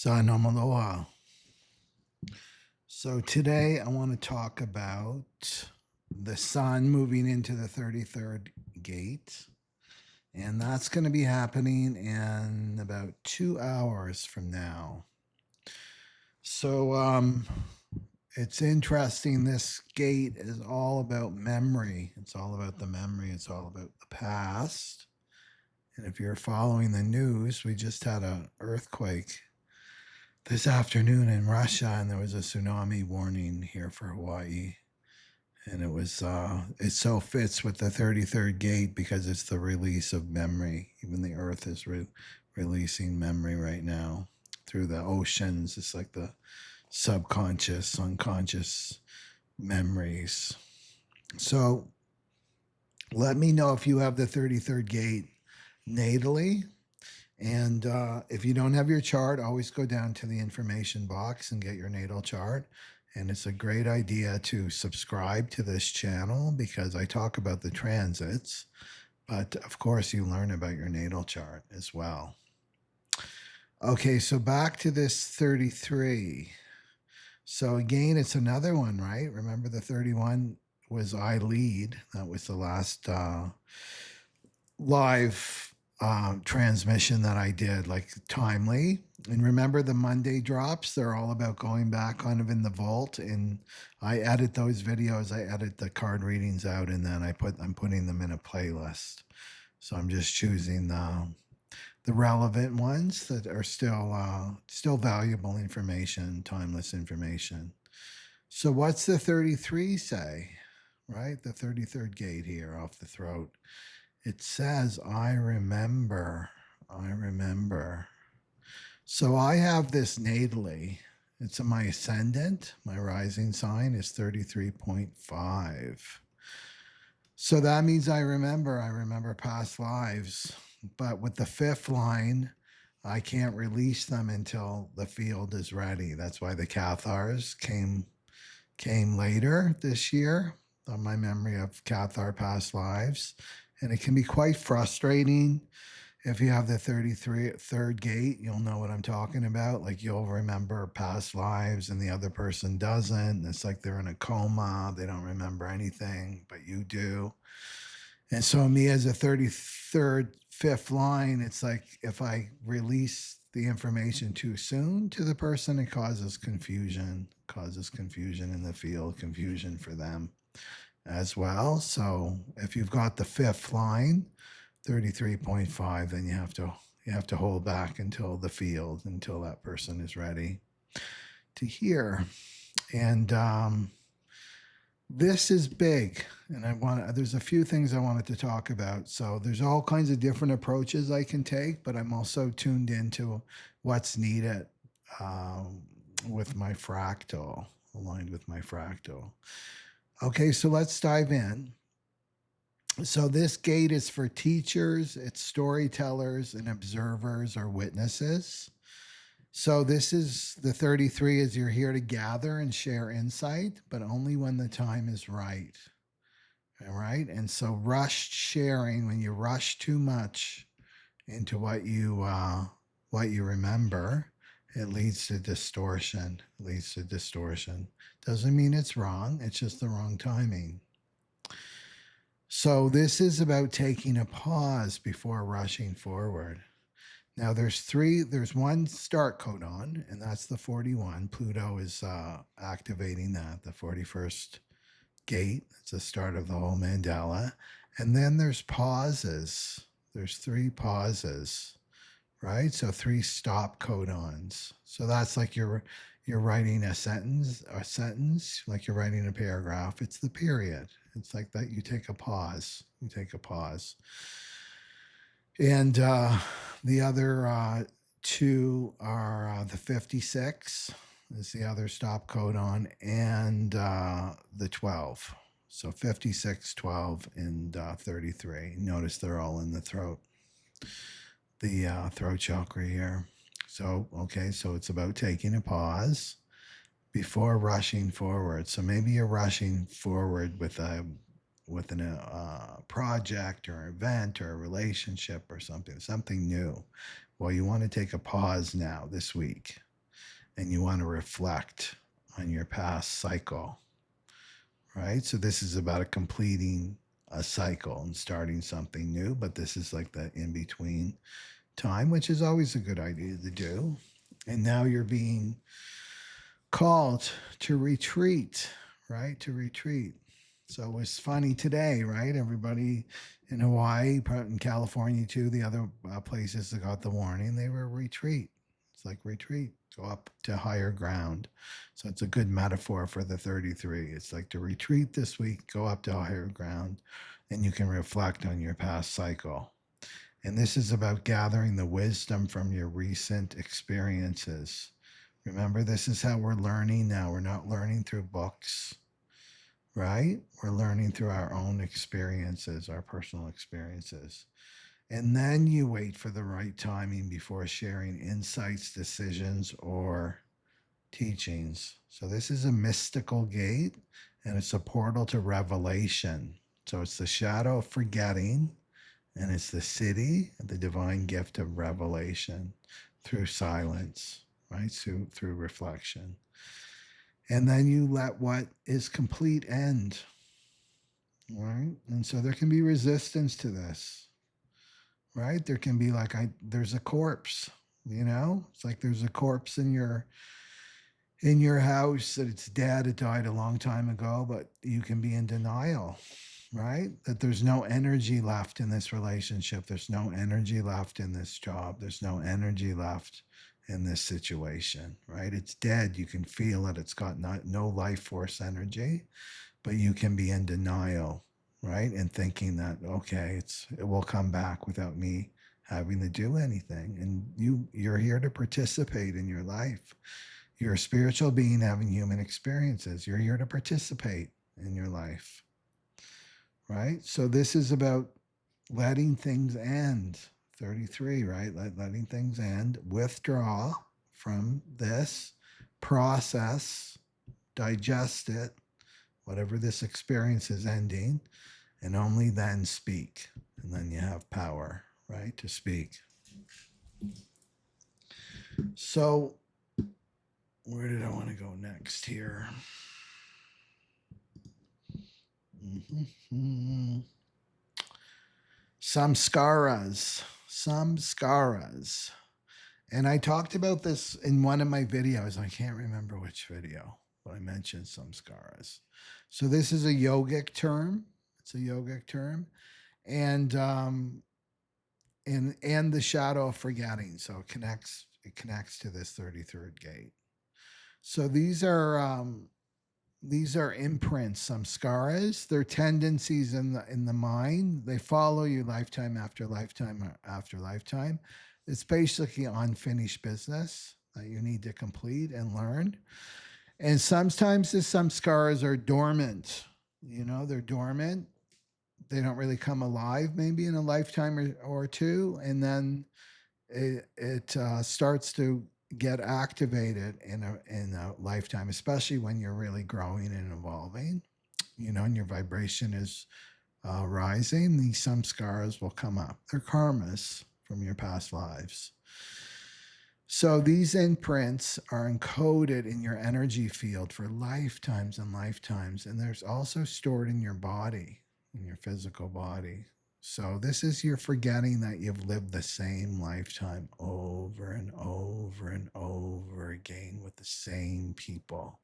Sana Maloa. So today I want to talk about the sun moving into the 33rd gate. And that's going to be happening in about 2 hours from now. So it's interesting. This gate is all about memory. It's all about the memory. It's all about the past. And if you're following the news, we just had an earthquake this afternoon in Russia, and there was a tsunami warning here for Hawaii. And it so fits with the 33rd gate because it's the release of memory. Even the earth is releasing memory right now through the oceans. It's like the subconscious, unconscious memories. So let me know if you have the 33rd gate natally. And if you don't have your chart, always go down to the information box and get your natal chart. And it's a great idea to subscribe to this channel because I talk about the transits, but of course you learn about your natal chart as well. Okay, so back to this 33. So again, it's another one, right? Remember the 31 was I lead. That was the last live transmission that I did, like timely. And remember the Monday drops, they're all about going back kind of in the vault. And I edit those videos, I edit the card readings out, and then I'm putting them in a playlist. So I'm just choosing the relevant ones that are still valuable information, timeless information. So what's the 33 say? Right? The 33rd gate here off the throat. It says, I remember. So I have this natally. It's my ascendant. My rising sign is 33.5. So that means I remember past lives. But with the fifth line, I can't release them until the field is ready. That's why the Cathars came later this year on my memory of Cathar past lives. And it can be quite frustrating. If you have the 33rd gate, you'll know what I'm talking about. Like you'll remember past lives and the other person doesn't. It's like they're in a coma. They don't remember anything, but you do. And so me as a 33rd, fifth line, it's like if I release the information too soon to the person, it causes confusion in the field, confusion for them as well. So if you've got the fifth line, 33.5, then you have to hold back until the field, until that person is ready to hear. And this is big, and there's a few things I wanted to talk about. So there's all kinds of different approaches I can take, but I'm also tuned into what's needed with my fractal, aligned with my fractal. Okay, so let's dive in. So this gate is for teachers, it's storytellers and observers or witnesses. So this is the 33 is you're here to gather and share insight, but only when the time is right. All right. And so rushed sharing, when you rush too much into what you remember, it leads to distortion. Doesn't mean it's wrong. It's just the wrong timing. So this is about taking a pause before rushing forward. Now there's one start codon, and that's the 41. Pluto is activating that, the 41st gate. It's the start of the whole mandala. And then there's pauses. There's 3 pauses, right? So 3 stop codons. So that's like you're writing a sentence, like you're writing a paragraph. It's the period. It's like that. You take a pause. And the other 2 are the 56 is the other stop codon, and the 12. So 56, 12, and 33. Notice they're all in the throat. The throat chakra here. So, okay, so it's about taking a pause before rushing forward. So maybe you're rushing forward with a project or event or a relationship or something new. Well, you want to take a pause now this week. and you want to reflect on your past cycle, right? So this is about completing a cycle and starting something new, but this is like the in between time, which is always a good idea to do. And now you're being called to retreat, right? To retreat. So it was funny today, right? Everybody in Hawaii, in California too, the other places that got the warning, they were retreat. It's like retreat, go up to higher ground. So it's a good metaphor for the 33. It's like to retreat this week, go up to higher ground, and you can reflect on your past cycle. And this is about gathering the wisdom from your recent experiences. Remember, this is how we're learning now. We're not learning through books, right? We're learning through our own experiences, our personal experiences. And then you wait for the right timing before sharing insights, decisions, or teachings. So this is a mystical gate, and it's a portal to revelation. So it's the shadow of forgetting, and it's the city, the divine gift of revelation through silence, right? Through reflection. And then you let what is complete end, right? And so there can be resistance to this, right? There can be like, there's a corpse, it's like there's a corpse in your house that it's dead, it died a long time ago, but you can be in denial, right? That there's no energy left in this relationship. There's no energy left in this job. There's no energy left in this situation, right? It's dead. You can feel it. It's got no life force energy, but you can be in denial, right? And thinking that, okay, it will come back without me having to do anything. And you're here to participate in your life. You're a spiritual being having human experiences. You're here to participate in your life, right? So this is about letting things end. 33, right? Letting things end. Withdraw from this, process, digest it, whatever this experience is ending, and only then speak. And then you have power, right, to speak. So where did I want to go next here? Samskaras. And I talked about this in one of my videos. I can't remember which video, but I mentioned samskaras. So this is a yogic term. It's a yogic term. And the shadow of forgetting. So it connects to this 33rd gate. So these are imprints, samskaras. They're tendencies in the mind. They follow you lifetime after lifetime after lifetime. It's basically unfinished business that you need to complete and learn. And sometimes the samskaras are dormant. They're dormant. They don't really come alive maybe in a lifetime or two. And then it starts to get activated in a lifetime, especially when you're really growing and evolving, and your vibration is rising. These samskaras will come up. They're karmas from your past lives. So these imprints are encoded in your energy field for lifetimes and lifetimes, and there's also stored in your body, in your physical body. So this is your forgetting that you've lived the same lifetime over and over and over again with the same people,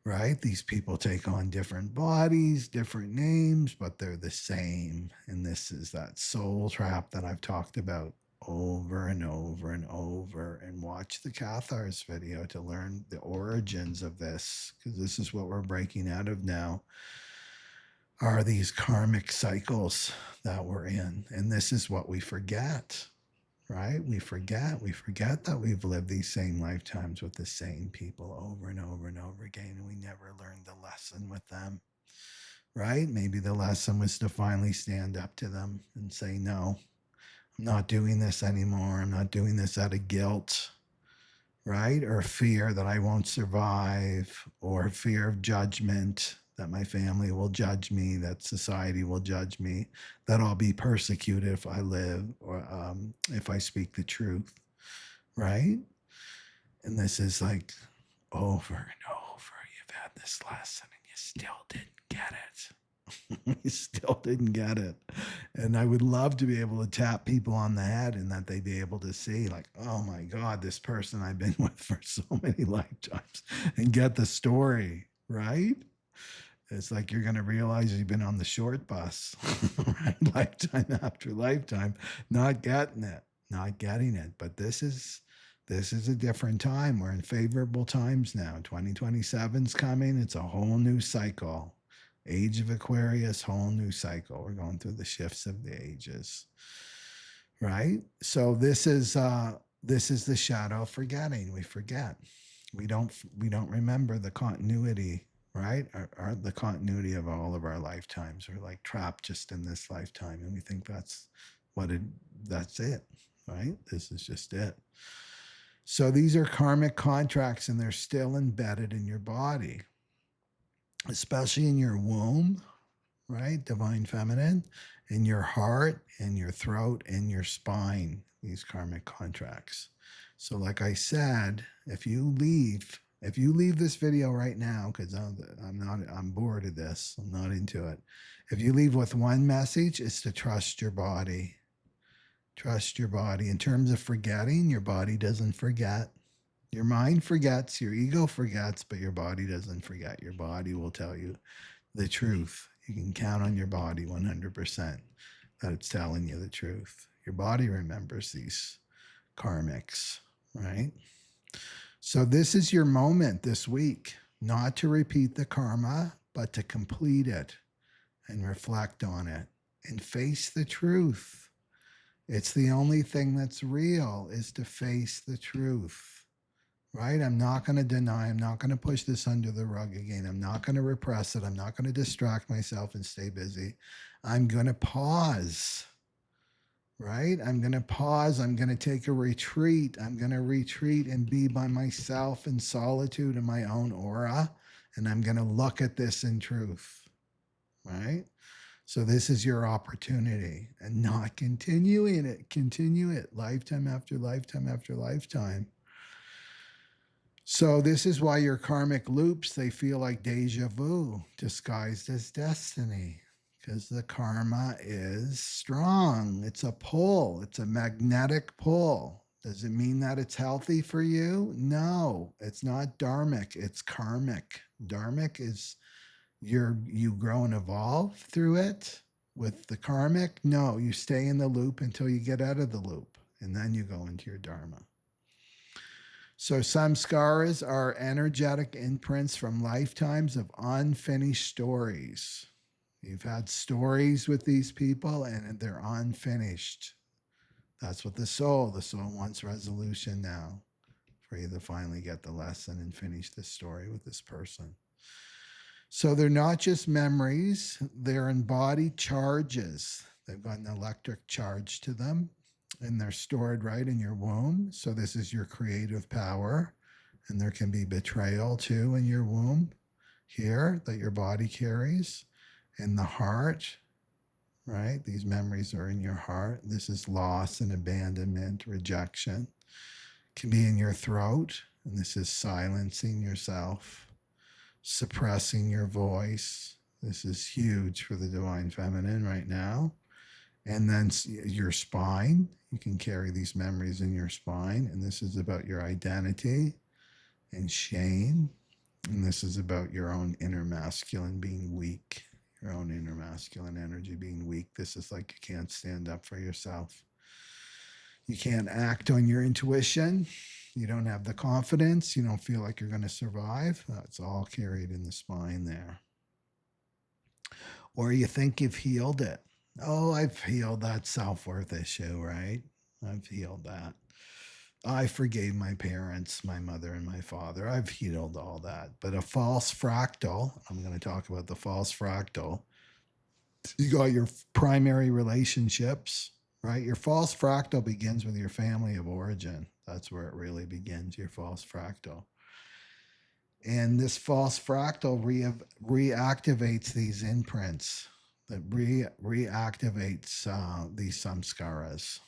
right? These people take on different bodies, different names, but they're the same. And this is that soul trap that I've talked about over and over and over. And watch the Cathars video to learn the origins of this, because this is what we're breaking out of now. Are these karmic cycles that we're in. And this is what we forget, right? We forget that we've lived these same lifetimes with the same people over and over and over again, and we never learned the lesson with them, right? Maybe the lesson was to finally stand up to them and say, no, I'm not doing this anymore. I'm not doing this out of guilt, right? Or fear that I won't survive, or fear of judgment, that my family will judge me, that society will judge me, that I'll be persecuted if I live, or if I speak the truth, right? And this is like over and over. You've had this lesson and you still didn't get it. You still didn't get it. And I would love to be able to tap people on the head and that they'd be able to see, like, oh my God, this person I've been with for so many lifetimes, and get the story, right? It's like you're going to realize you've been on the short bus, right? Lifetime after lifetime, not getting it, not getting it. But this is a different time. We're in favorable times now. 2027's coming. It's a whole new cycle. Age of Aquarius, whole new cycle. We're going through the shifts of the ages, right? So this is the shadow of forgetting. We forget. We don't remember the continuity, right? The continuity of all of our lifetimes. We're like trapped just in this lifetime, and we think that's it, right? This is just it. So these are karmic contracts, and they're still embedded in your body, especially in your womb, right? Divine feminine, in your heart, in your throat, in your spine, these karmic contracts. So like I said, if you leave this video right now, because I'm bored of this, I'm not into it. If you leave with one message, it's to trust your body. Trust your body. In terms of forgetting, your body doesn't forget. Your mind forgets, your ego forgets, but your body doesn't forget. Your body will tell you the truth. You can count on your body 100% that it's telling you the truth. Your body remembers these karmics, right? So this is your moment this week, not to repeat the karma, but to complete it and reflect on it and face the truth. It's the only thing that's real, is to face the truth, right? I'm not going to deny. I'm not going to push this under the rug again. I'm not going to repress it. I'm not going to distract myself and stay busy. I'm going to pause, right? I'm going to pause. I'm going to take a retreat. I'm going to retreat and be by myself in solitude in my own aura. And I'm going to look at this in truth, right? So this is your opportunity, and not continuing it. Continue it lifetime after lifetime after lifetime. So this is why your karmic loops, they feel like deja vu disguised as destiny, because the karma is strong. It's a pull. It's a magnetic pull. Does it mean that it's healthy for you? No, it's not dharmic. It's karmic. Dharmic is you grow and evolve through it. With the karmic, no, you stay in the loop until you get out of the loop, and then you go into your dharma. So samskaras are energetic imprints from lifetimes of unfinished stories. You've had stories with these people and they're unfinished. That's what the soul wants resolution now, for you to finally get the lesson and finish this story with this person. So they're not just memories, they're embodied charges. They've got an electric charge to them, and they're stored right in your womb. So this is your creative power. And there can be betrayal too in your womb here that your body carries. In the heart, right? These memories are in your heart. This is loss and abandonment, rejection. It can be in your throat, and this is silencing yourself, suppressing your voice. This is huge for the divine feminine right now. And then your spine, you can carry these memories in your spine. And this is about your identity and shame. And this is about your own inner masculine being weak, your own inner masculine energy being weak. This is like you can't stand up for yourself. You can't act on your intuition. You don't have the confidence. You don't feel like you're going to survive. That's all carried in the spine there. Or you think you've healed it. Oh, I've healed that self-worth issue, right? I've healed that. I forgave my parents, my mother and my father. I've healed all that. But a false fractal, I'm going to talk about the false fractal. You got your primary relationships, right? Your false fractal begins with your family of origin. That's where it really begins, your false fractal. And this false fractal reactivates these imprints, that reactivates these samskaras.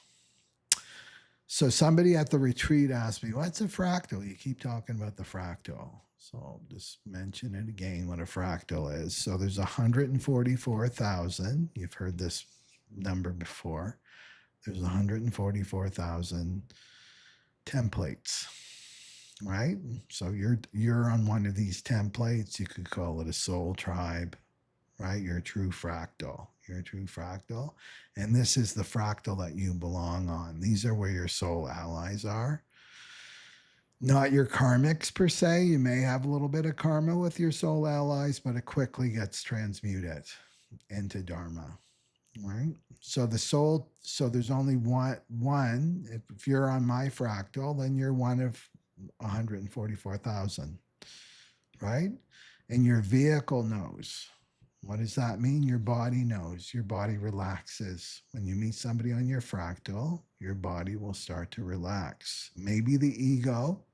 So somebody at the retreat asked me, what's a fractal? You keep talking about the fractal. So I'll just mention it again what a fractal is. So there's 144,000. You've heard this number before. There's 144,000 templates, right? So you're on one of these templates. You could call it a soul tribe, right? You're a true fractal. You're a true fractal. And this is the fractal that you belong on. These are where your soul allies are. Not your karmics per se. You may have a little bit of karma with your soul allies, but it quickly gets transmuted into dharma, right? So the soul, so there's only one. If you're on my fractal, then you're one of 144,000, right? And your vehicle knows. What does that mean? Your body knows. Your body relaxes. When you meet somebody on your fractal, your body will start to relax. Maybe the ego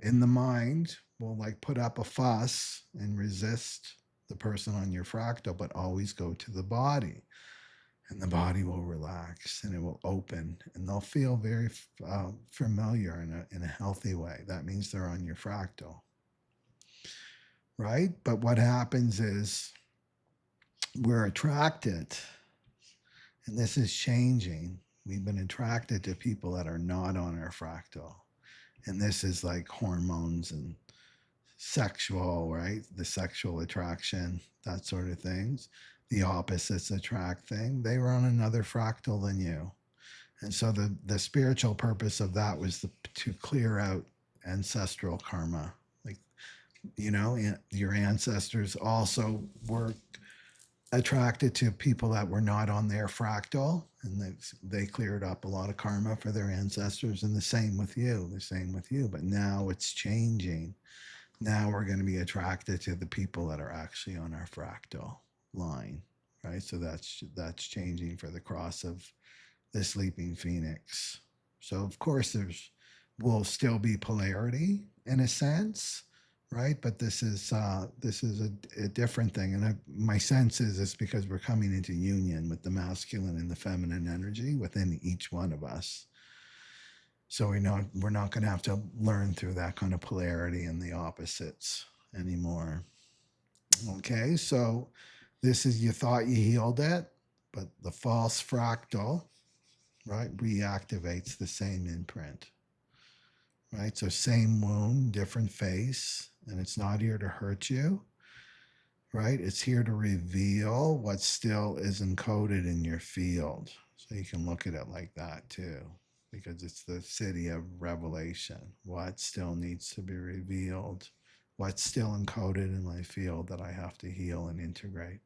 in the mind will like put up a fuss and resist the person on your fractal, but always go to the body. And the body will relax and it will open and they'll feel very familiar in a healthy way. That means they're on your fractal, right? But what happens is, we're attracted, and this is changing. We've been attracted to people that are not on our fractal. And this is like hormones and sexual, right? The sexual attraction, that sort of things. The opposites attract thing. They were on another fractal than you. And so the spiritual purpose of that was to clear out ancestral karma. Like, you know, your ancestors also were attracted to people that were not on their fractal, and they cleared up a lot of karma for their ancestors, and the same with you, but now it's changing. Now we're going to be attracted to the people that are actually on our fractal line, right? So that's changing for the cross of the sleeping phoenix. So of course will still be polarity in a sense, right? But this is a different thing, and my sense is it's because we're coming into union with the masculine and the feminine energy within each one of us. So we're not going to have to learn through that kind of polarity and the opposites anymore. Okay, so this is, you thought you healed it, but the false fractal, right, reactivates the same imprint. Right? So same wound, different face, and it's not here to hurt you, right? It's here to reveal what still is encoded in your field. So you can look at it like that too, because it's the city of revelation. What still needs to be revealed? What's still encoded in my field that I have to heal and integrate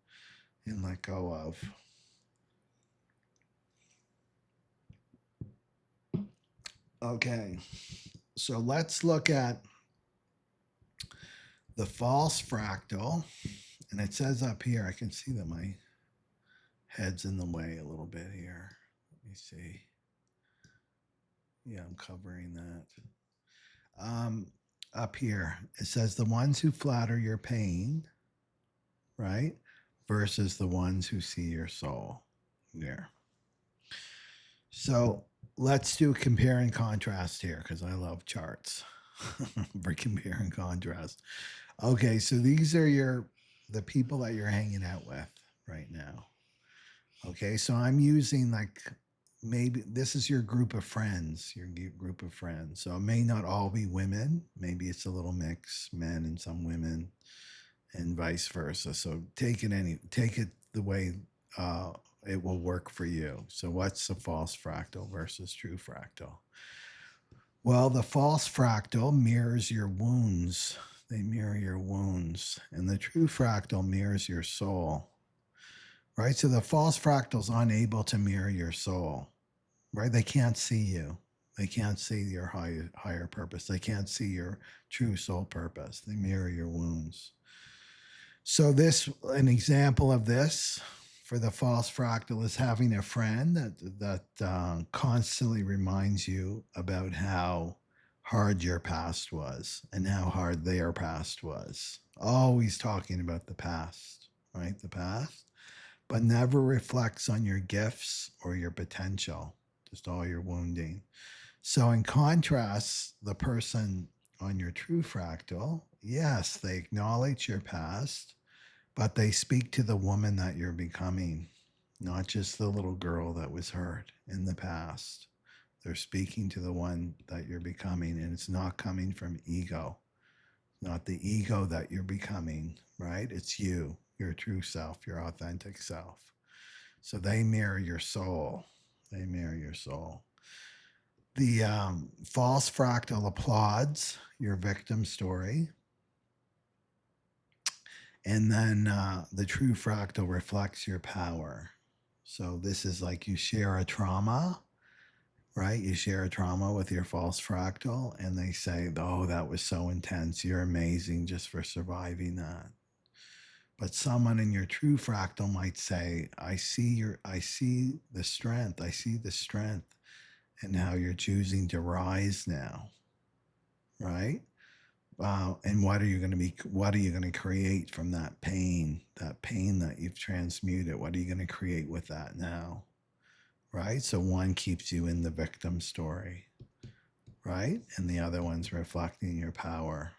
and let go of? Okay. So let's look at the false fractal. And it says up here, I can see that my head's in the way a little bit here. Let me see. Yeah, I'm covering that. Up here, it says the ones who flatter your pain, right? Versus the ones who see your soul. There. So let's do compare and contrast here, because I love charts for compare and contrast. Okay, so these are the people that you're hanging out with right now. Okay, so I'm using like, maybe this is your group of friends, So it may not all be women. Maybe it's a little mix, men and some women, and vice versa. So take it the way it will work for you. So what's a false fractal versus true fractal? Well, the false fractal mirrors your wounds. They mirror your wounds. And the true fractal mirrors your soul. Right? So the false fractal's unable to mirror your soul. Right? They can't see you. They can't see your higher purpose. They can't see your true soul purpose. They mirror your wounds. So an example of this for the false fractal is having a friend that constantly reminds you about how hard your past was and how hard their past was. Always talking about the past, right? The past, but never reflects on your gifts or your potential, just all your wounding. So, in contrast, the person on your true fractal, yes, they acknowledge your past, but they speak to the woman that you're becoming, not just the little girl that was hurt in the past. They're speaking to the one that you're becoming, and it's not coming from ego, not the ego that you're becoming, right? It's you, your true self, your authentic self. So they mirror your soul. They mirror your soul. The false fractal applauds your victim story. And then the true fractal reflects your power. So this is like you share a trauma, right? You share a trauma with your false fractal, and they say, oh, that was so intense. You're amazing just for surviving that. But someone in your true fractal might say, I see the strength. I see the strength and how you're choosing to rise now, right? And what are you going to create from that pain that you've transmuted? What are you going to create with that now? Right? So one keeps you in the victim story, right? And the other one's reflecting your power.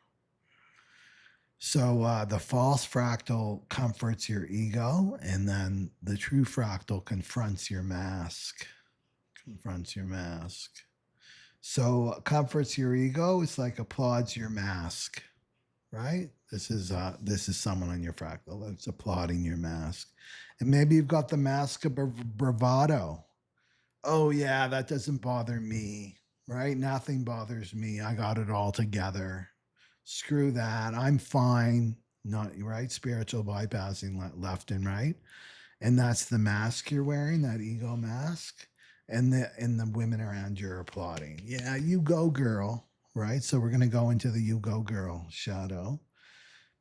So the false fractal comforts your ego, and then the true fractal confronts your mask. Confronts your mask. So comforts your ego. It's like applauds your mask, right? This is someone on your fractal that's applauding your mask, and maybe you've got the mask of bravado. Oh yeah, that doesn't bother me, right? Nothing bothers me. I got it all together. Screw that. I'm fine. Not right. Spiritual bypassing left and right, and that's the mask you're wearing, that ego mask. And the women around you are applauding. Yeah, you go, girl. Right. So we're gonna go into the you go, girl shadow,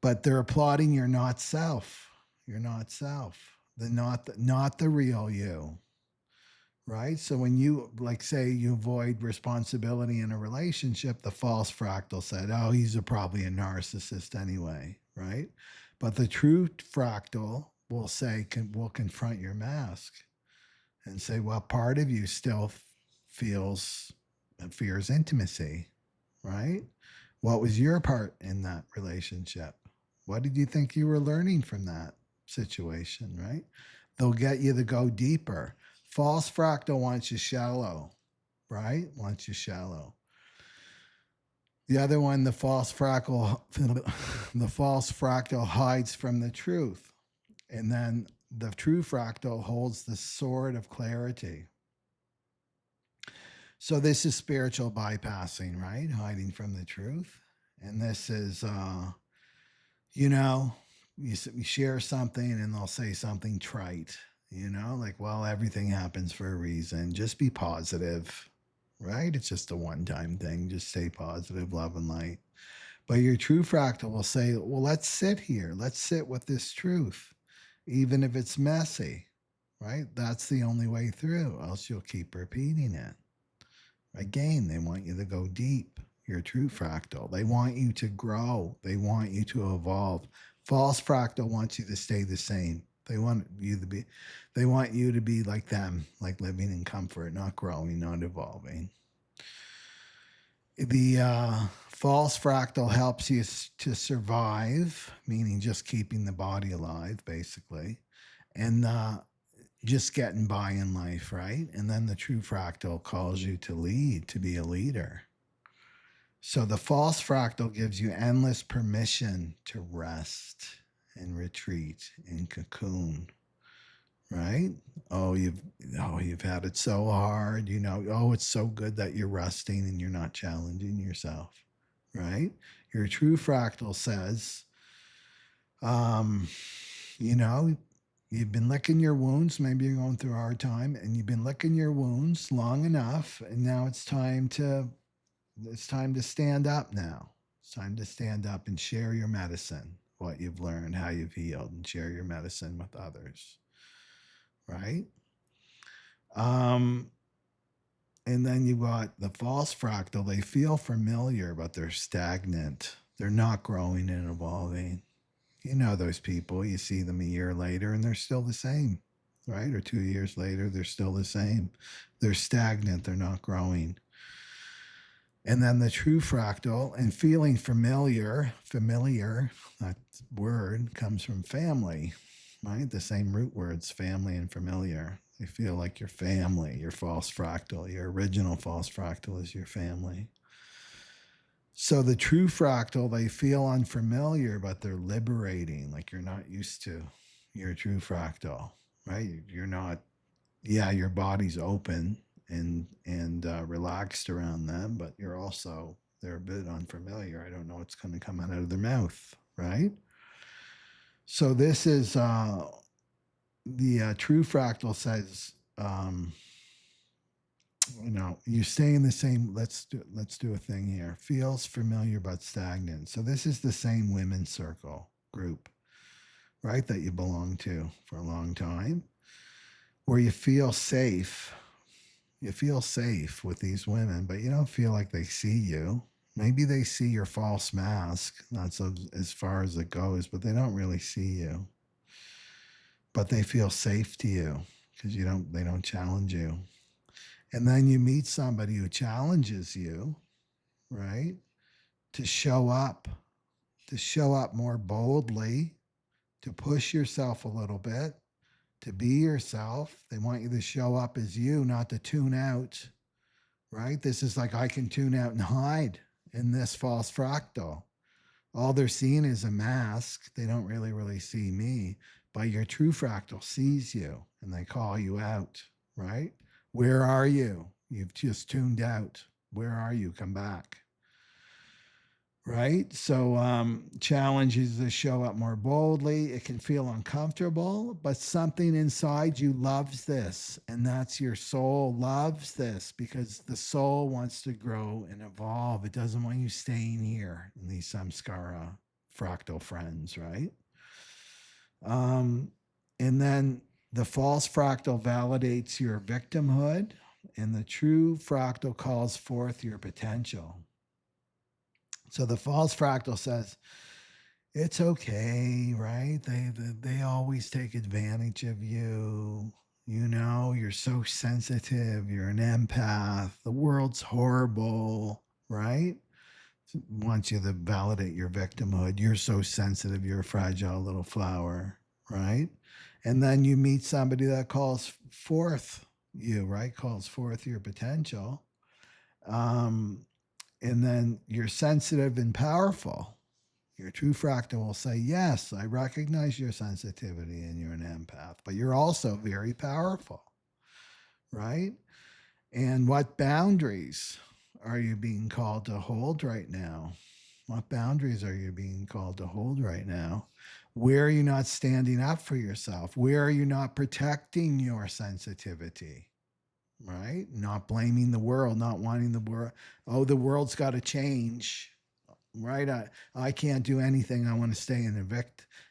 but they're applauding your not self. You're not self. Not the real you. Right. So when you like say you avoid responsibility in a relationship, the false fractal said, oh, he's probably a narcissist anyway. Right. But the true fractal will say, will confront your mask and say, well, part of you still fears intimacy. Right. What was your part in that relationship? What did you think you were learning from that situation? Right. They'll get you to go deeper. False fractal wants you shallow, right? Wants you shallow. The other one, the false fractal, the false fractal hides from the truth. And then the true fractal holds the sword of clarity. So this is spiritual bypassing, right? Hiding from the truth. And this is, you know, you share something and they'll say something trite, like, well, everything happens for a reason. Just be positive, right? It's just a one-time thing. Just stay positive, love and light. But your true fractal will say, well, let's sit here. Let's sit with this truth, even if it's messy, right? That's the only way through, else you'll keep repeating it. Again, they want you to go deep. Your true fractal. They want you to grow. They want you to evolve. False fractal wants you to stay the same. They want you to be like them, like living in comfort, not growing, not evolving. The false fractal helps you to survive, meaning just keeping the body alive, basically, and just getting by in life, right? And then the true fractal calls you to lead, to be a leader. So the false fractal gives you endless permission to rest and retreat and cocoon, right? You've had it so hard, it's so good that you're resting and you're not challenging yourself, right? Your true fractal says, you've been licking your wounds. Maybe you're going through a hard time and you've been licking your wounds long enough. And now it's time to stand up now. It's time to stand up and share your medicine, what you've learned, how you've healed, and share your medicine with others. Right? And then you got the false fractal. They feel familiar, but they're stagnant. They're not growing and evolving. You know those people. You see them a year later and they're still the same, right? Or 2 years later, they're still the same. They're stagnant. They're not growing. And then the true fractal, and feeling familiar, that word comes from family, right? The same root words, family and familiar. You feel like your family, your false fractal, your original false fractal is your family. So the true fractal, they feel unfamiliar, but they're liberating, like you're not used to your true fractal, right? You're not, yeah, your body's open and relaxed around them, but you're also, they're a bit unfamiliar. I don't know what's going to come out of their mouth, right? So this is the true fractal says, you stay in the same. Let's do a thing here. Feels familiar but stagnant. So this is the same women's circle group, right? That you belong to for a long time, where you feel safe. You feel safe with these women, but you don't feel like they see you. Maybe they see your false mask. That's as far as it goes, but they don't really see you. But they feel safe to you because they don't challenge you. And then you meet somebody who challenges you, right? To show up more boldly, to push yourself a little bit, to be yourself. They want you to show up as you, not to tune out, right? This is like I can tune out and hide in this false fractal. All they're seeing is a mask. They don't really see me, but your true fractal sees you and they call you out, right? Where are you? You've just tuned out. Where are you? Come back. Right? So challenges to show up more boldly. It can feel uncomfortable, but something inside you loves this. And that's your soul loves this because the soul wants to grow and evolve. It doesn't want you staying here in these samskara fractal friends, right? And then the false fractal validates your victimhood, and the true fractal calls forth your potential. So the false fractal says, it's okay, right? They always take advantage of you. You're so sensitive. You're an empath. The world's horrible, right? Wants you to validate your victimhood. You're so sensitive. You're a fragile little flower, right? And then you meet somebody that calls forth you, right? Calls forth your potential. And then you're sensitive and powerful. Your true fractal will say, yes, I recognize your sensitivity and you're an empath, but you're also very powerful, right? And what boundaries are you being called to hold right now? What boundaries are you being called to hold right now? Where are you not standing up for yourself? Where are you not protecting your sensitivity? Right? Not blaming the world, not wanting the world. Oh, the world's got to change. Right? I can't do anything. I want to stay in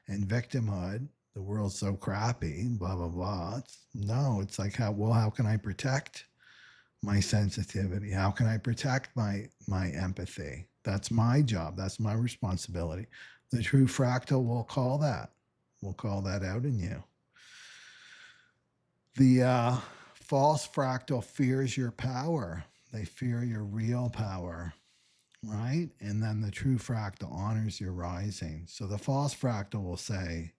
victimhood. The world's so crappy, blah, blah, blah. It's like, how can I protect my sensitivity? How can I protect my empathy? That's my job. That's my responsibility. The true fractal will call that. We'll call that out in you. The false fractal fears your power. They fear your real power, right? And then the true fractal honors your rising. So the false fractal will say,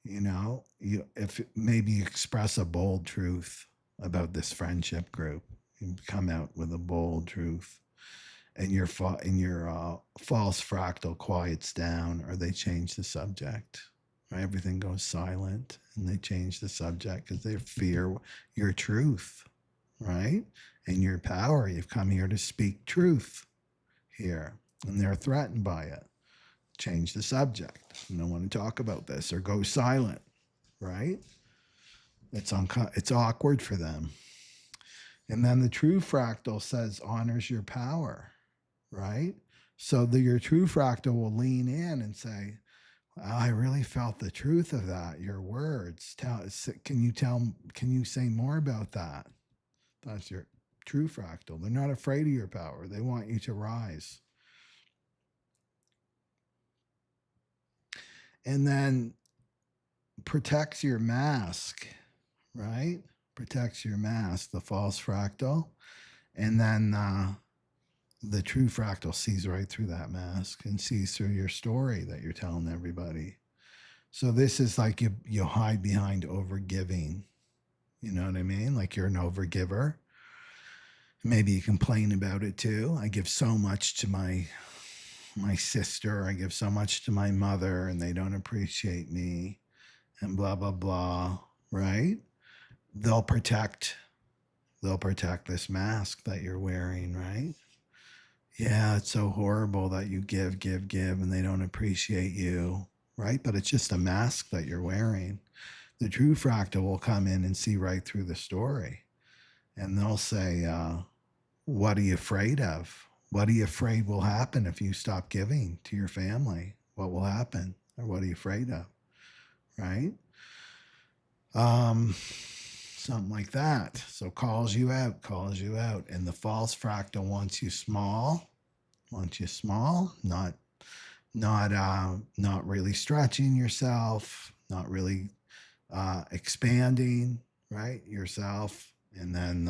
if maybe you express a bold truth about this friendship group, you come out with a bold truth, and your false fractal quiets down, or they change the subject. Right? Everything goes silent, and they change the subject because they fear your truth, right? And your power. You've come here to speak truth here, and they're threatened by it. Change the subject. I don't want to talk about this, or go silent, right? It's awkward for them. And then the true fractal says honors your power, right? So your true fractal will lean in and say, I really felt the truth of that. Your words. Can you say more about that? That's your true fractal. They're not afraid of your power. They want you to rise. And then protects your mask, right? Protects your mask, the false fractal. And then the true fractal sees right through that mask and sees through your story that you're telling everybody. So this is like you hide behind overgiving. You know what I mean? Like you're an overgiver. Maybe you complain about it too. I give so much to my sister. I give so much to my mother, and they don't appreciate me, and blah blah blah. Right? They'll protect. They'll protect this mask that you're wearing. Right? Yeah, it's so horrible that you give, and they don't appreciate you. Right? But it's just a mask that you're wearing. The true fractal will come in and see right through the story, and they'll say, what are you afraid of? What are you afraid will happen if you stop giving to your family? What will happen? Or what are you afraid of? Right? Something like that. So calls you out. And the false fractal wants you small, not really stretching yourself, not really expanding, right? Yourself. And then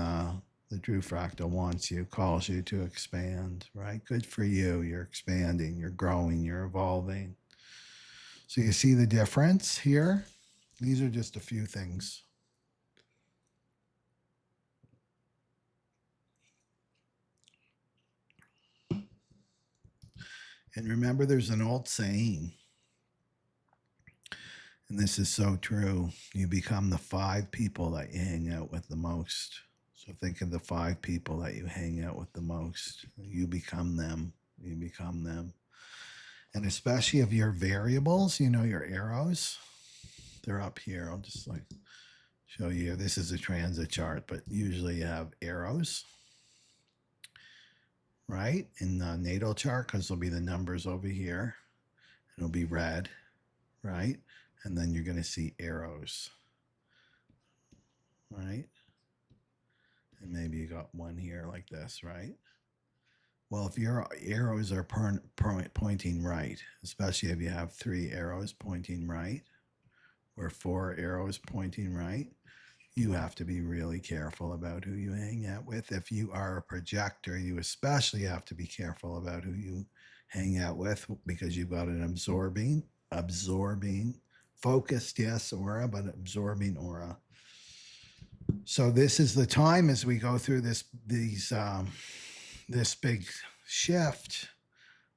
the true fractal wants you, calls you to expand, right? Good for you. You're expanding, you're growing, you're evolving. So you see the difference here? These are just a few things. And remember, there's an old saying, and this is so true. You become the 5 people that you hang out with the most. So think of the 5 people that you hang out with the most. You become them. You become them. And especially if your variables, you know, your arrows, they're up here. I'll just like show you. This is a transit chart, but usually you have arrows, right? In the natal chart, because there'll be the numbers over here. It'll be red, right? And then you're going to see arrows, right? And maybe you got one here like this, right? Well, if your arrows are pointing right, especially if you have 3 arrows pointing right or 4 arrows pointing right, you have to be really careful about who you hang out with. If you are a projector, you especially have to be careful about who you hang out with, because you've got an absorbing, focused, yes, aura, but absorbing aura. So this is the time as we go through this big shift,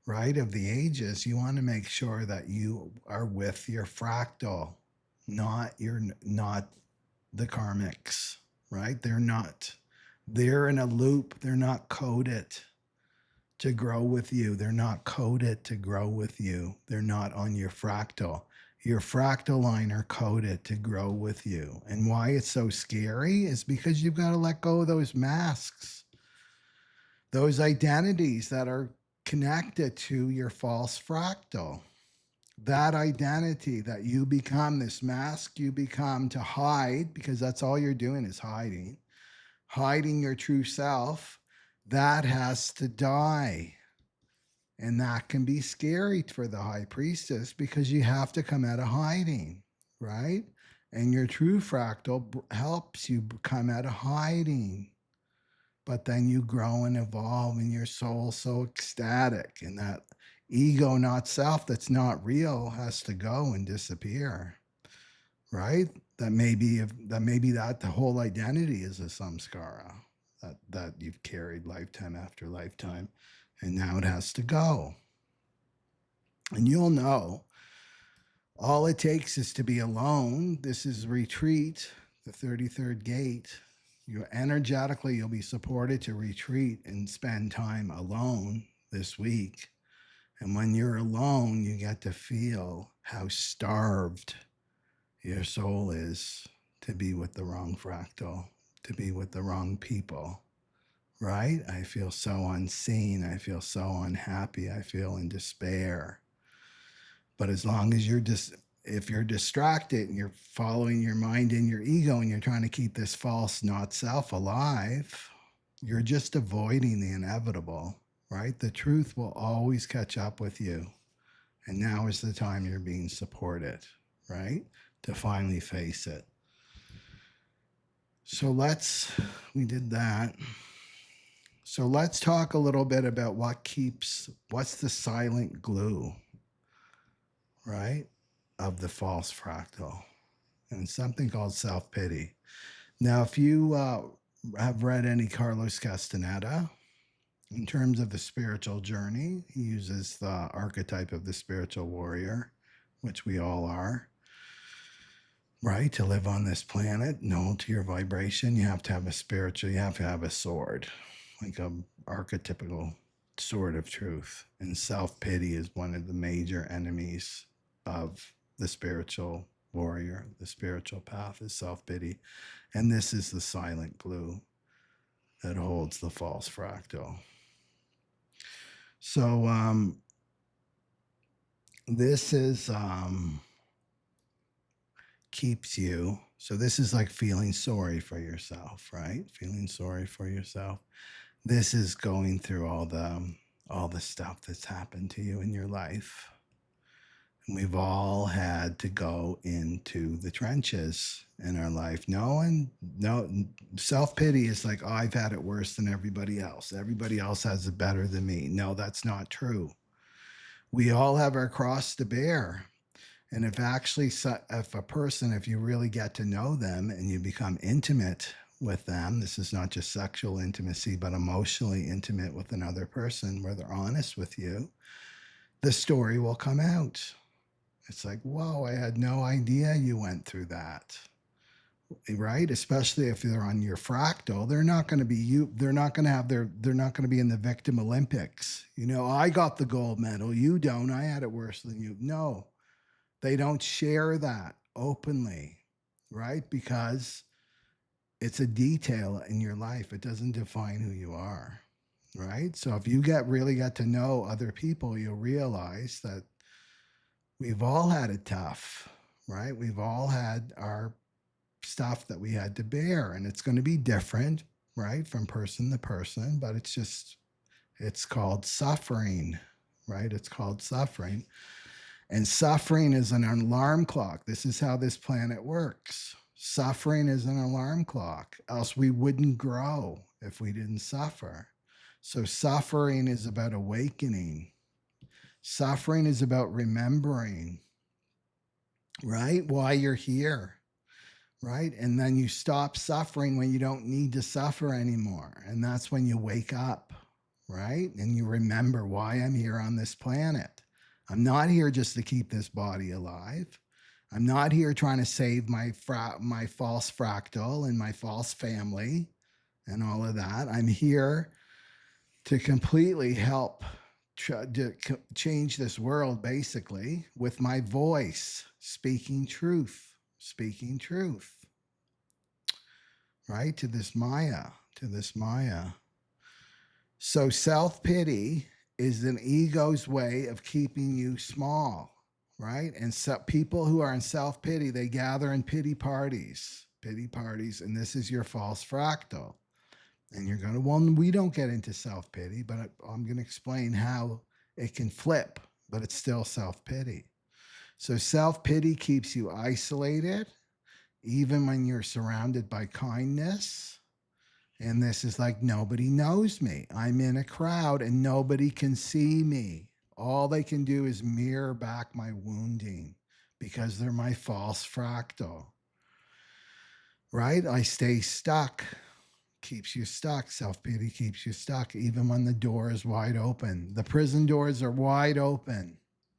right, of the ages. You want to make sure that you are with your fractal, not the karmics, right? They're not. They're in a loop. They're not coded to grow with you. They're not coded to grow with you. They're not on your fractal. Your fractal line are coded to grow with you. And why it's so scary is because you've got to let go of those masks, those identities that are connected to your false fractal. That identity that you become, this mask you become to hide, because that's all you're doing is hiding your true self, that has to die. And that can be scary for the high priestess, because you have to come out of hiding, right? And your true fractal helps you come out of hiding. But then you grow and evolve, and your soul's so ecstatic, and that ego, not self, that's not real, has to go and disappear, right? That maybe that the whole identity is a samskara that you've carried lifetime after lifetime, and now it has to go. And you'll know, all it takes is to be alone. This is retreat, the 33rd gate. You energetically, you'll be supported to retreat and spend time alone this week. And when you're alone, you get to feel how starved your soul is to be with the wrong fractal, to be with the wrong people, right? I feel so unseen. I feel so unhappy. I feel in despair. But as long as if you're distracted and you're following your mind and your ego, and you're trying to keep this false not self alive, you're just avoiding the inevitable, right? The truth will always catch up with you. And now is the time you're being supported, right? To finally face it. So we did that. So let's talk a little bit about what's the silent glue, right, of the false fractal. And it's something called self-pity. Now, if you have read any Carlos Castaneda, in terms of the spiritual journey, he uses the archetype of the spiritual warrior, which we all are, right? To live on this planet, know to your vibration, you have to have you have to have a sword, like a archetypical sword of truth. And self-pity is one of the major enemies of the spiritual warrior. The spiritual path is self-pity. And this is the silent glue that holds the false fractal. So this is keeps you. So this is like feeling sorry for yourself, right? Feeling sorry for yourself. This is going through all the stuff that's happened to you in your life. And we've all had to go into the trenches in our life. No, self-pity is like, oh, I've had it worse than everybody else. Everybody else has it better than me. No, that's not true. We all have our cross to bear. And if you really get to know them and you become intimate with them, this is not just sexual intimacy, but emotionally intimate with another person where they're honest with you, the story will come out. It's like, whoa, I had no idea you went through that. Right? Especially if they're on your fractal, they're not going to be they're not going to be in the victim Olympics. I got the gold medal, you don't, I had it worse than you. No. They don't share that openly, right? Because it's a detail in your life. It doesn't define who you are, right? So if you really get to know other people, you'll realize that we've all had it tough, right? We've all had our stuff that we had to bear, and it's going to be different, right? From person to person, but it's called suffering, right? It's called suffering. And suffering is an alarm clock. This is how this planet works. Suffering is an alarm clock, else we wouldn't grow if we didn't suffer. So suffering is about awakening. Suffering is about remembering, right? Why you're here, right? And then you stop suffering when you don't need to suffer anymore. And that's when you wake up, right? And you remember why I'm here on this planet. I'm not here just to keep this body alive. I'm not here trying to save my false fractal and my false family and all of that. I'm here to completely help change this world, basically, with my voice, speaking truth, right? To this Maya. So self-pity is an ego's way of keeping you small, right? And so people who are in self-pity, they gather in pity parties, and this is your false fractal. And you're going to, well, we don't get into self-pity, but I'm going to explain how it can flip, but it's still self-pity. So self-pity keeps you isolated, even when you're surrounded by kindness. And this is like, nobody knows me. I'm in a crowd and nobody can see me. All they can do is mirror back my wounding because they're my false fractal, right? I stay stuck, keeps you stuck. Self-pity keeps you stuck, even when the door is wide open. The prison doors are wide open.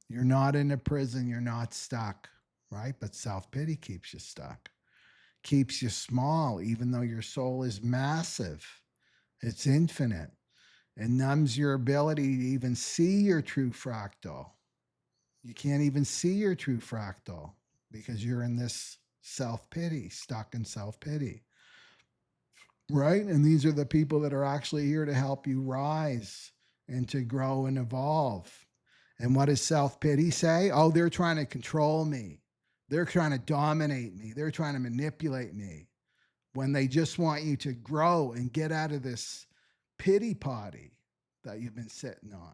You're not in a prison, you're not stuck, right? But self-pity keeps you stuck. Keeps you small, even though your soul is massive. It's infinite. It numbs your ability to even see your true fractal. You can't even see your true fractal because you're in this self-pity, stuck in self-pity. Right? And these are the people that are actually here to help you rise and to grow and evolve. And what does self-pity say? Oh, they're trying to control me. They're trying to dominate me. They're trying to manipulate me. When they just want you to grow and get out of this pity potty that you've been sitting on,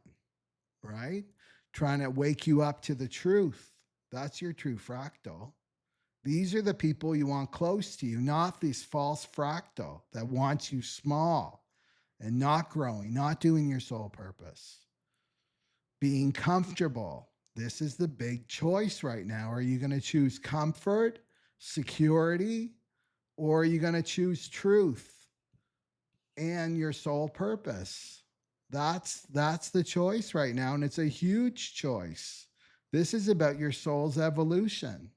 right? Trying to wake you up to the truth. That's your true fractal. These are the people you want close to you, not this false fractal that wants you small and not growing, not doing your soul purpose, being comfortable. This is the big choice right now. Are you going to choose comfort, security, or are you going to choose truth and your soul purpose? That's the choice right now, and it's a huge choice. This is about your soul's evolution.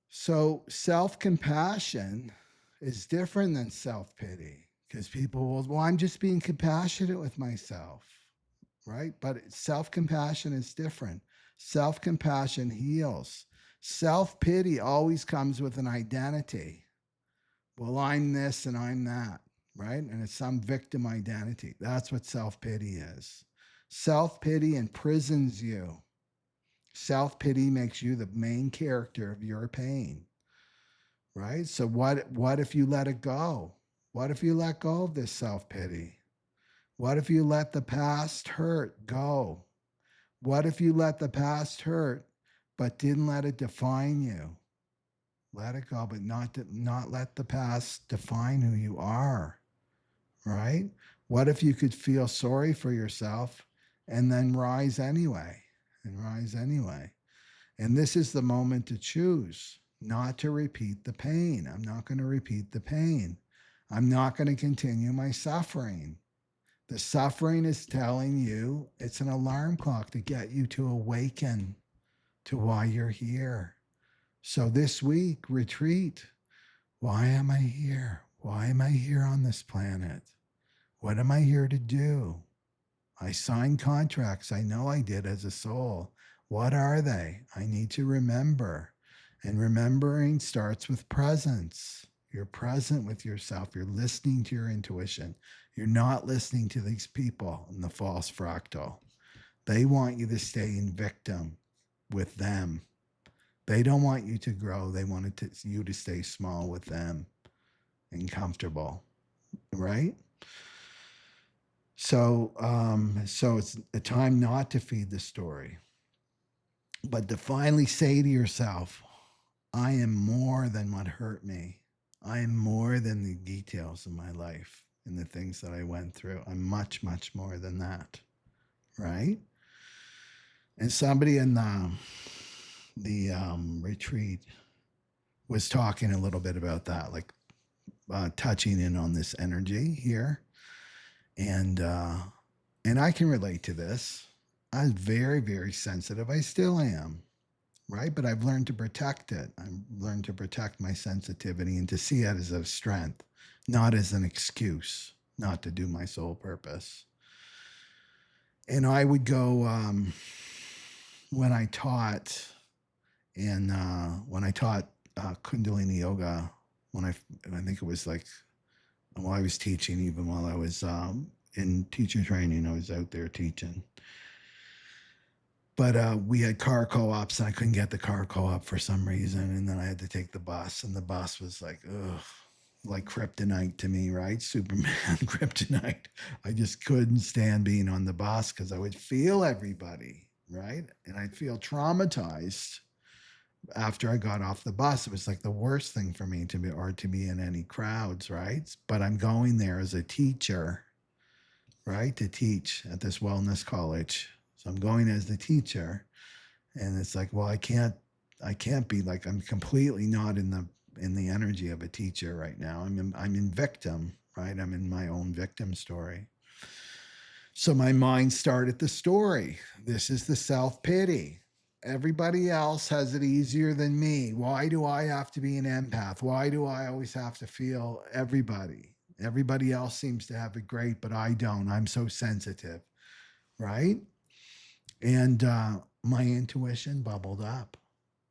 So self-compassion is different than self-pity, because people will, well, I'm just being compassionate with myself, right? But self-compassion is different. Self-compassion heals. Self-pity always comes with an identity. Well, I'm this and I'm that, right? And it's some victim identity. That's what self-pity is. Self-pity imprisons you. Self-pity makes you the main character of your pain, right? So what if you let it go? What if you let go of this self-pity? What if you let the past hurt go? What if you let the past hurt, but didn't let it define you? Let it go, but not let the past define who you are, right? What if you could feel sorry for yourself and then rise anyway, and rise anyway? And this is the moment to choose not to repeat the pain. I'm not going to repeat the pain. I'm not going to continue my suffering. The suffering is telling you, it's an alarm clock to get you to awaken to why you're here. So this week, retreat. Why am I here? Why am I here on this planet? What am I here to do? I signed contracts. I know I did as a soul. What are they? I need to remember. And remembering starts with presence. You're present with yourself. You're listening to your intuition. You're not listening to these people in the false fractal. They want you to stay in victim with them. They don't want you to grow. They want you to stay small with them and comfortable, right? So it's a time not to feed the story, but to finally say to yourself, I am more than what hurt me. I am more than the details of my life and the things that I went through. I'm much, much more than that, right? And somebody in the retreat was talking a little bit about that, like touching in on this energy here. And I can relate to this. I was very, very sensitive. I still am, right? But I've learned to protect it. I've learned to protect my sensitivity and to see it as a strength, not as an excuse not to do my soul purpose. And I would go when I taught Kundalini yoga, I think it was like, while I was teaching, even while I was in teacher training, I was out there teaching. But we had car co-ops, and I couldn't get the car co-op for some reason. And then I had to take the bus, and the bus was like, ugh, like kryptonite to me, right? Superman kryptonite. I just couldn't stand being on the bus because I would feel everybody, right? And I'd feel traumatized after I got off the bus. It was like the worst thing for me to be in any crowds, right? But I'm going there as a teacher, right? To teach at this wellness college. So I'm going as the teacher, and it's like, well, I can't be like, I'm completely not in the energy of a teacher right now. I'm in victim, right? I'm in my own victim story. So my mind started the story. This is the self-pity. Everybody else has it easier than me. Why do I have to be an empath? Why do I always have to feel everybody? Everybody else seems to have it great, but I don't. I'm so sensitive, right? And my intuition bubbled up.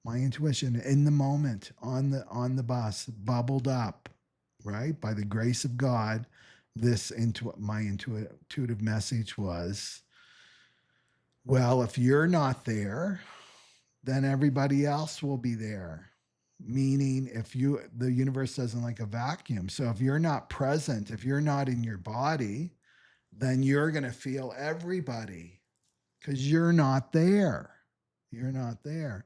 My intuition in the moment on the bus bubbled up, right? By the grace of God, my intuitive message was, well, if you're not there, then everybody else will be there. Meaning, the universe doesn't like a vacuum. So if you're not present, if you're not in your body, then you're going to feel everybody because you're not there. You're not there.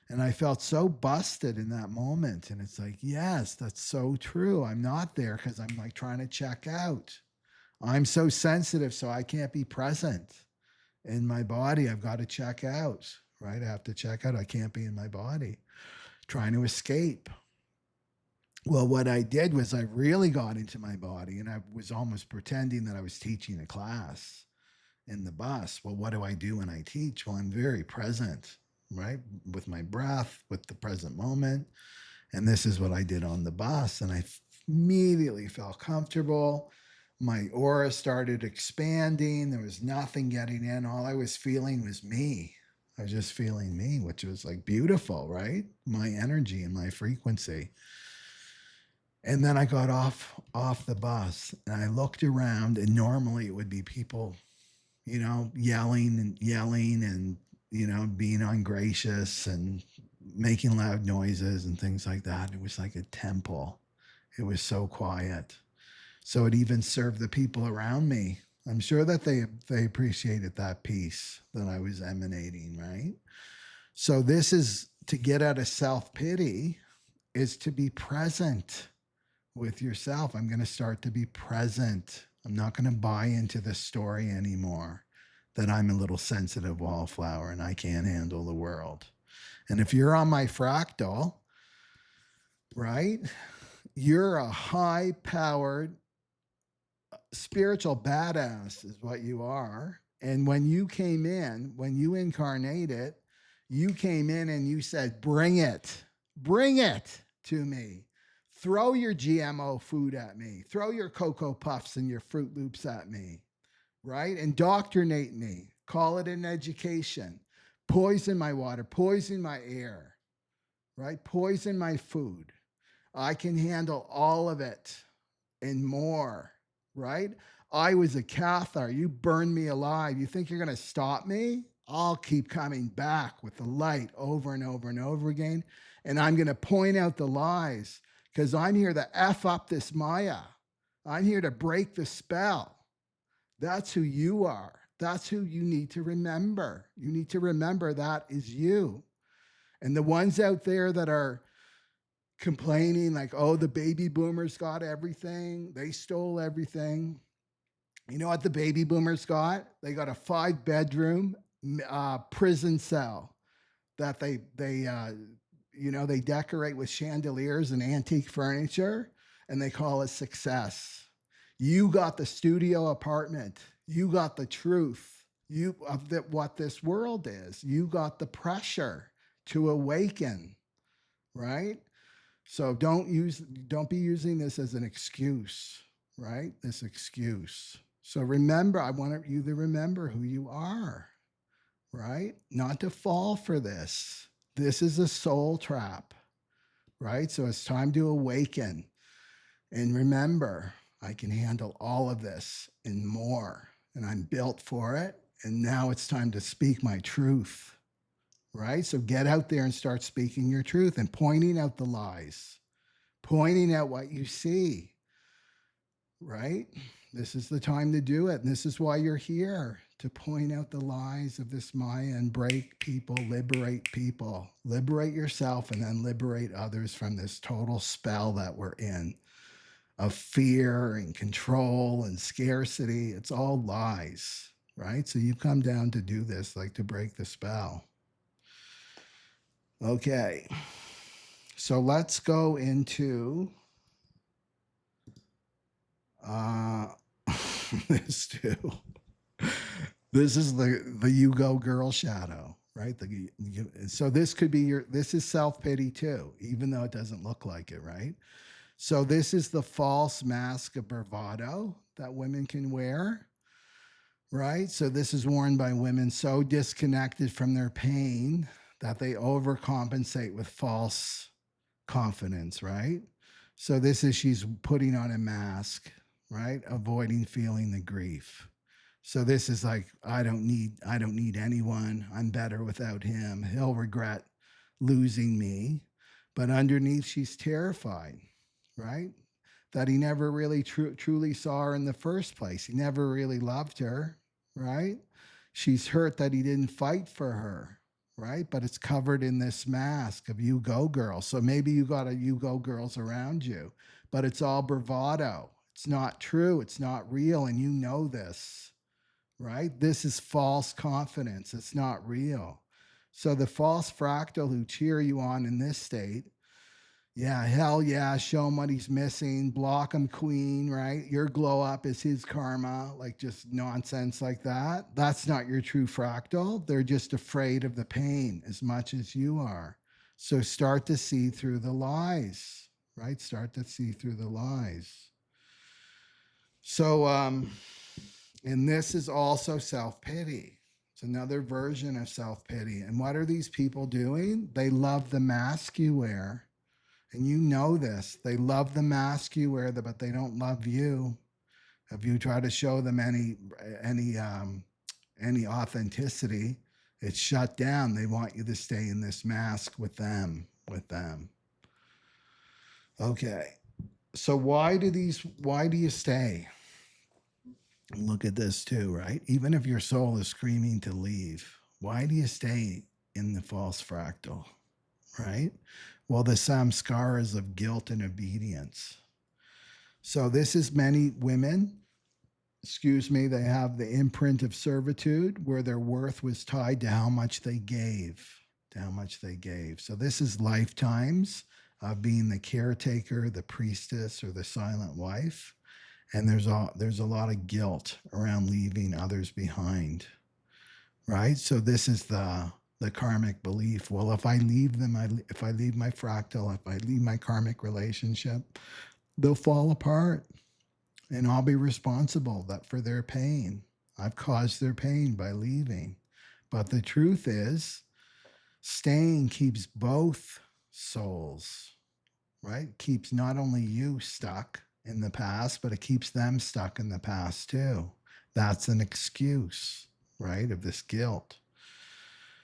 And I felt so busted in that moment. And it's like, yes, that's so true. I'm not there because I'm like trying to check out. I'm so sensitive, so I can't be present in my body. I've got to check out, right? I have to check out. I can't be in my body, trying to escape. Well, what I did was I really got into my body and I was almost pretending that I was teaching a class in the bus. Well, what do I do when I teach? Well, I'm very present, right? With my breath, with the present moment. And this is what I did on the bus. And I immediately felt comfortable. My aura started expanding. There was nothing getting in. All I was feeling was me. I was just feeling me, which was like beautiful, right? My energy and my frequency. And then I got off the bus and I looked around, and normally it would be people, yelling and, being ungracious and making loud noises and things like that. It was like a temple. It was so quiet. So it even served the people around me. I'm sure that they appreciated that peace that I was emanating, right? So this is to get out of self-pity, is to be present with yourself. I'm going to start to be present. I'm not going to buy into the story anymore that I'm a little sensitive wallflower and I can't handle the world. And if you're on my fractal, right, you're a high-powered spiritual badass is what you are. And when you incarnated, you came in and you said, bring it to me. Throw your GMO food at me. Throw your Cocoa Puffs and your Fruit Loops at me, right? Indoctrinate me. Call it an education. Poison my water, poison my air, right? Poison my food. I can handle all of it and more, right? I was a Cathar. You burned me alive. You think you're going to stop me? I'll keep coming back with the light over and over and over again. And I'm going to point out the lies because I'm here to F up this Maya. I'm here to break the spell. That's who you are. That's who you need to remember. You need to remember that is you. And the ones out there that are complaining like, oh, the baby boomers got everything. They stole everything. You know what the baby boomers got? They got a 5-bedroom prison cell that they decorate with chandeliers and antique furniture, and they call it success. You got the studio apartment. You got the truth. What this world is. You got the pressure to awaken, right? So don't be using this as an excuse, right? This excuse. So remember, I want you to remember who you are, right? Not to fall for this. This is a soul trap, right? So it's time to awaken. And remember, I can handle all of this and more, and I'm built for it. And now it's time to speak my truth, right? So get out there and start speaking your truth and pointing out the lies, pointing out what you see, right? This is the time to do it. And this is why you're here, to point out the lies of this Maya and break people, liberate yourself, and then liberate others from this total spell that we're in of fear and control and scarcity. It's all lies, right? So you come down to do this, like to break the spell. Okay. So let's go into this too. This is the you go girl shadow, right? So this could be this is self-pity too, even though it doesn't look like it, right? So this is the false mask of bravado that women can wear, right? So this is worn by women so disconnected from their pain that they overcompensate with false confidence, right? So this is, she's putting on a mask, right? Avoiding feeling the grief. So this is like, I don't need anyone. I'm better without him. He'll regret losing me. But underneath, she's terrified, right? That he never really truly saw her in the first place. He never really loved her, right? She's hurt that he didn't fight for her, right? But it's covered in this mask of you go girl. So maybe you got a you go girls around you, but it's all bravado. It's not true. It's not real. And you know this, right? This is false confidence. It's not real. So the false fractal who cheer you on in this state, yeah, hell yeah, show him what he's missing, block him, queen, right? Your glow up is his karma, like just nonsense like that. That's not your true fractal. They're just afraid of the pain as much as you are. So start to see through the lies, right? Start to see through the lies. So, and this is also self pity. It's another version of self pity. And what are these people doing? They love the mask you wear. And you know this. They love the mask you wear, but they don't love you. If you try to show them any authenticity, it's shut down. They want you to stay in this mask with them. Okay. So why do you stay? Look at this too, right? Even if your soul is screaming to leave, why do you stay in the false fractal, right? Well, the samskaras of guilt and obedience. So this is many women, they have the imprint of servitude where their worth was tied to how much they gave, So this is lifetimes of being the caretaker, the priestess, or the silent wife. And there's a lot of guilt around leaving others behind, right? So this is the karmic belief. Well, if I leave them, if I leave my fractal, if I leave my karmic relationship, they'll fall apart, and I'll be responsible for their pain. I've caused their pain by leaving. But the truth is, staying keeps both souls, right? Keeps not only you stuck in the past, but it keeps them stuck in the past too. That's an excuse, right, of this guilt.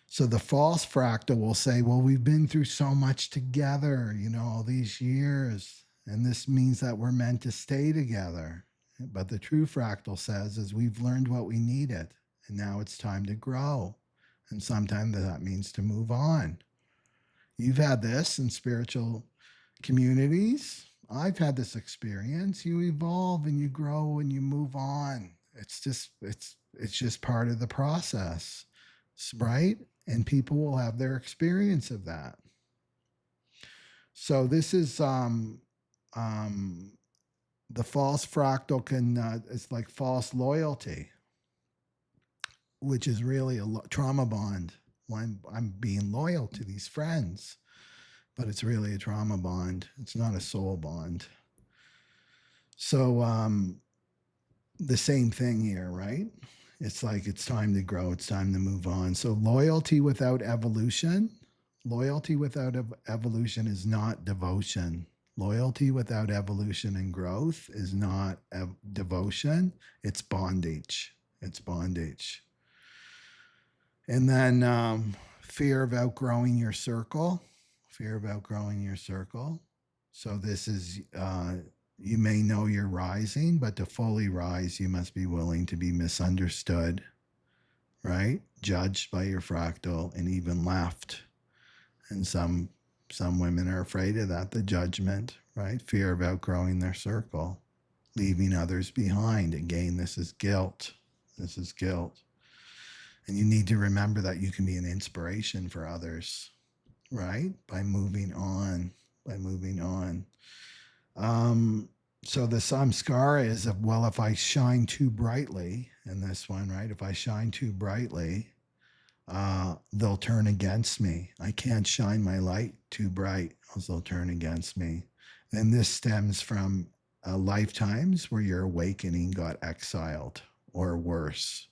So the false fractal will say, well, we've been through so much together, all these years, and this means that we're meant to stay together. But the true fractal says is we've learned what we needed, and now it's time to grow. And sometimes that means to move on. You've had this in spiritual communities. I've had this experience. You evolve and you grow and you move on. It's just part of the process, right? And people will have their experience of that. So this is the false fractal it's like false loyalty, which is really a trauma bond. I'm being loyal to these friends, but it's really a trauma bond. It's not a soul bond. So the same thing here, right? It's like it's time to grow. It's time to move on. So loyalty without evolution is not devotion. Loyalty without evolution and growth is not devotion. It's bondage. And then fear of outgrowing your circle. So this is, you may know you're rising, but to fully rise, you must be willing to be misunderstood, right? Judged by your fractal and even left. And some women are afraid of that, the judgment, right? Fear of outgrowing their circle, leaving others behind. Again, this is guilt. And you need to remember that you can be an inspiration for others, right? By moving on. So the samskara is of, well, if I shine too brightly in this one, right? If I shine too brightly, they'll turn against me. I can't shine my light too bright, else they'll turn against me. And this stems from lifetimes where your awakening got exiled or worse.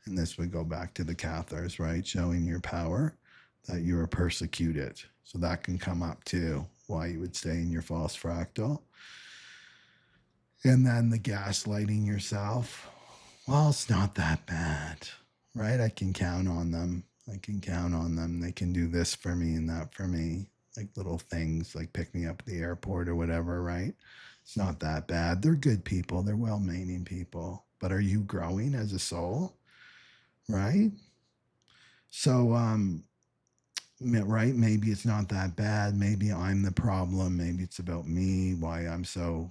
And this would go back to the Cathars, right? Showing your power, that you were persecuted. So that can come up too, why you would stay in your false fractal. And then the gaslighting yourself. Well, it's not that bad, right? I can count on them. They can do this for me and that for me. Like little things like pick me up at the airport or whatever, right? It's not that bad. They're good people. They're well-meaning people. But are you growing as a soul? Right? So right? Maybe it's not that bad. Maybe I'm the problem. Maybe it's about me, why I'm so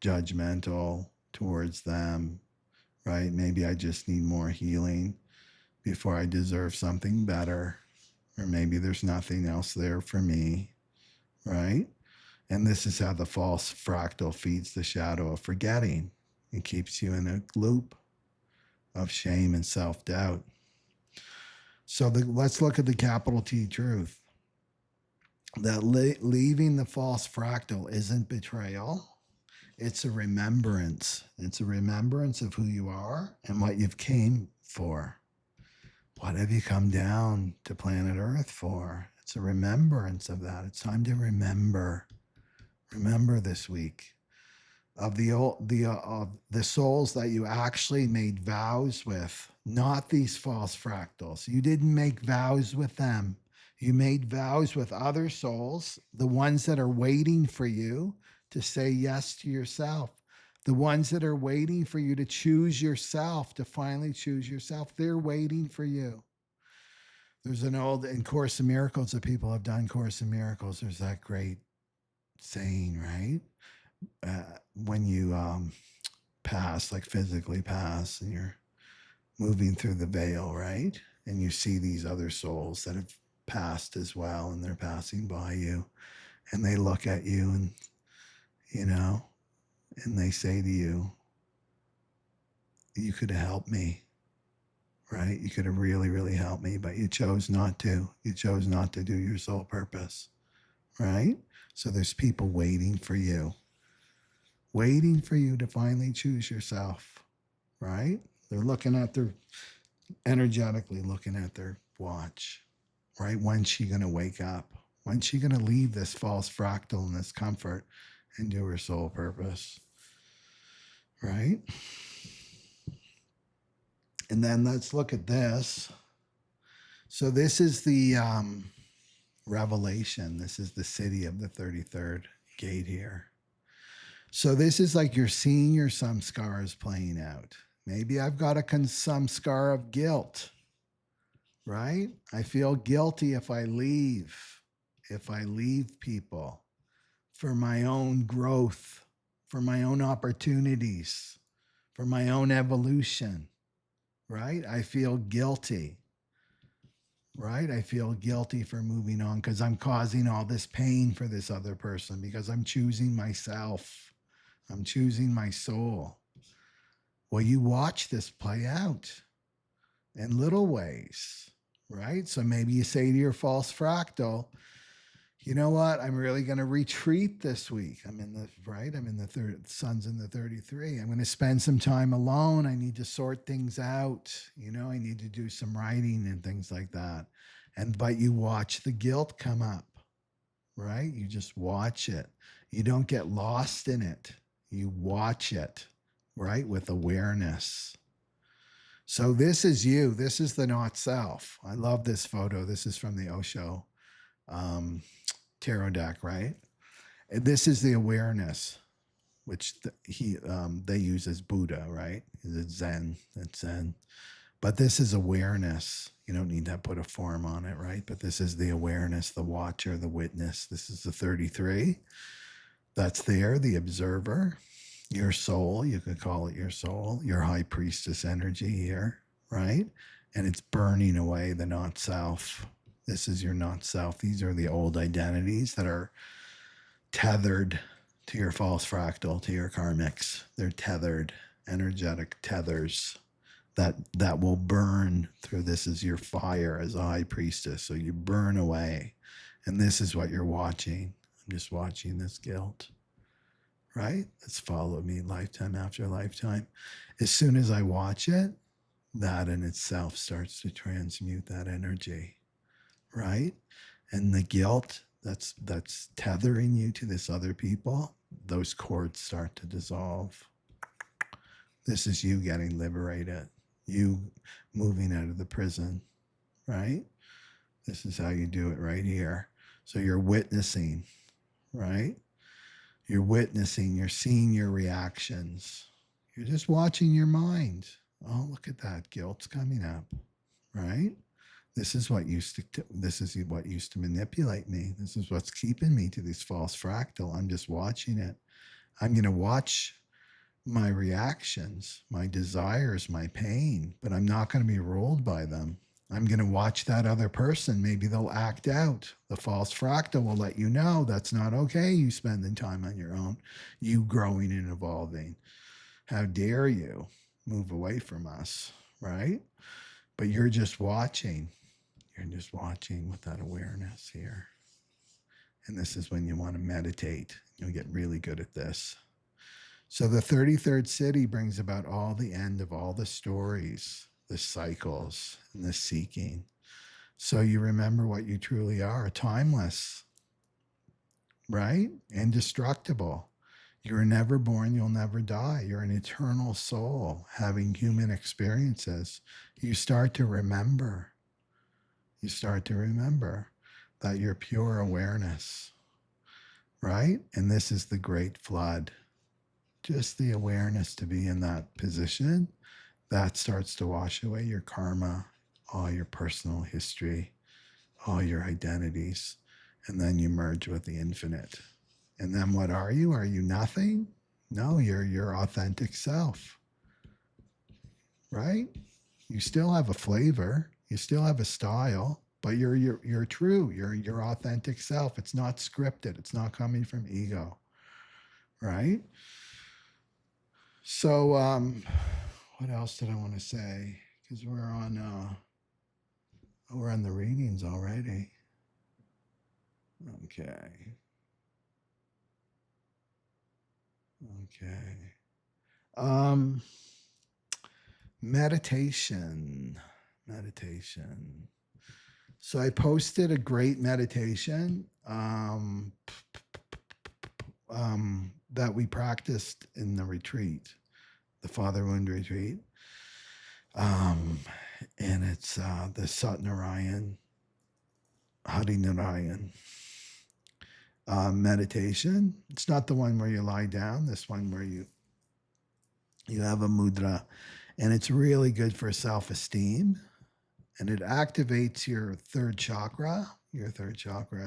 judgmental towards them, right? Maybe I just need more healing before I deserve something better. Or maybe there's nothing else there for me, right? And this is how the false fractal feeds the shadow of forgetting. It keeps you in a loop of shame and self-doubt. So let's look at the capital T truth. That leaving the false fractal isn't betrayal. It's a remembrance. It's a remembrance of who you are and what you've came for. What have you come down to planet Earth for? It's a remembrance of that. It's time to remember. Remember this week of the souls that you actually made vows with, not these false fractals. You didn't make vows with them. You made vows with other souls, the ones that are waiting for you to say yes to yourself. The ones that are waiting for you to choose yourself, to finally choose yourself, they're waiting for you. There's an old, in Course in Miracles, that people have done Course in Miracles, there's that great saying, right? When you pass, like physically pass, and you're moving through the veil, right? And you see these other souls that have passed as well, and they're passing by you, and they look at you, and, you know, and they say to you, you could have helped me, right? You could have really, really helped me, but you chose not to. You chose not to do your soul purpose, right? So there's people waiting for you to finally choose yourself, right? They're looking at their, energetically looking at their watch, right? When's she going to wake up? When's she going to leave this false fractal and this comfort and do her soul purpose, right? And then let's look at this. So this is the revelation. This is the city of the 33rd gate here. So this is like you're seeing your samskaras playing out. Maybe I've got a samskara of guilt, right? I feel guilty if I leave people for my own growth, for my own opportunities, for my own evolution, right? I feel guilty, right? I feel guilty for moving on because I'm causing all this pain for this other person because I'm choosing myself. I'm choosing my soul. Well, you watch this play out in little ways, right? So maybe you say to your false fractal, you know what? I'm really going to retreat this week. I'm in the third, sun's in the 33. I'm going to spend some time alone. I need to sort things out. You know, I need to do some writing and things like that. But you watch the guilt come up, right? You just watch it. You don't get lost in it. You watch it, right? With awareness. So this is you. This is the not self. I love this photo. This is from the Osho tarot deck, right? And this is the awareness, which they use as Buddha, right? It's Zen. It's Zen. But this is awareness. You don't need to put a form on it, right? But this is the awareness, the watcher, the witness. This is the 33. That's there, the observer, your soul. You could call it your soul, your high priestess energy here, right? And it's burning away the not self. This is your not self. These are the old identities that are tethered to your false fractal, to your karmics. They're tethered, energetic tethers that will burn through. This is your fire as a high priestess. So you burn away. And this is what you're watching. I'm just watching this guilt, right? It's followed me lifetime after lifetime. As soon as I watch it, that in itself starts to transmute that energy, right? And the guilt that's tethering you to this other people, those cords start to dissolve. This is you getting liberated, you moving out of the prison, right? This is how you do it right here. So you're witnessing, right? You're witnessing, you're seeing your reactions. You're just watching your mind. Oh, look at that. Guilt's coming up, right? This is what used to manipulate me. This is what's keeping me to this false fractal. I'm just watching it. I'm going to watch my reactions, my desires, my pain, but I'm not going to be ruled by them. I'm going to watch that other person. Maybe they'll act out. The false fractal will let you know that's not okay. You spending time on your own, you growing and evolving. How dare you move away from us, right? But you're just watching. You're just watching with that awareness here. And this is when you want to meditate. You'll get really good at this. So the 33rd city brings about all the end of all the stories, the cycles, and the seeking. So you remember what you truly are, timeless, right? Indestructible. You're never born, you'll never die. You're an eternal soul having human experiences. You start to remember. You start to remember that you're pure awareness, right? And this is the great flood. Just the awareness to be in that position, that starts to wash away your karma, all your personal history, all your identities, and then you merge with the infinite. And then what are you? Are you nothing? No, you're your authentic self, right? You still have a flavor, you still have a style, but you're true. You're your authentic self. It's not scripted. It's not coming from ego, right? So, what else did I want to say? Because we're on the readings already. Okay. Meditation. So I posted a great meditation that we practiced in the retreat, the Father Wound retreat. And it's the Satnarayan, Harinarayan meditation. It's not the one where you lie down, this one where you have a mudra, and it's really good for self-esteem, and it activates your third chakra,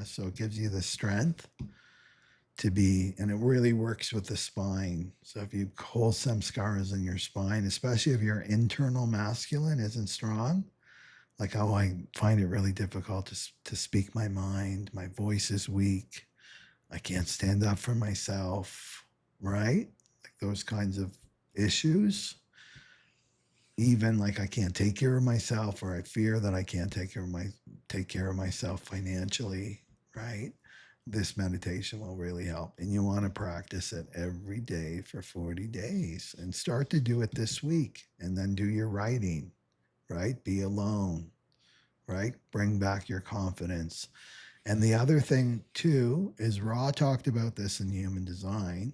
so it gives you the strength to be, and it really works with the spine. So if you hold samskaras in your spine, especially if your internal masculine isn't strong, like how I find it really difficult to speak my mind, my voice is weak, I can't stand up for myself, right? Like those kinds of issues. Even like I can't take care of myself, or I fear that I can't take care of myself financially, right? This meditation will really help. And you want to practice it every day for 40 days and start to do it this week, and then do your writing, right? Be alone, right? Bring back your confidence. And the other thing too is Ra talked about this in Human Design.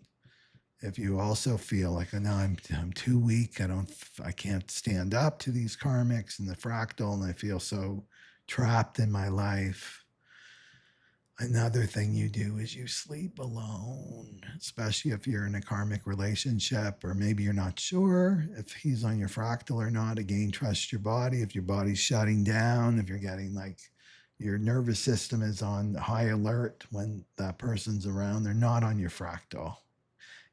If you also feel like, oh, no, I'm too weak, I can't stand up to these karmics and the fractal, and I feel so trapped in my life. Another thing you do is you sleep alone, especially if you're in a karmic relationship, or maybe you're not sure if he's on your fractal or not. Again, trust your body. If your body's shutting down, if you're getting like your nervous system is on high alert when that person's around, they're not on your fractal.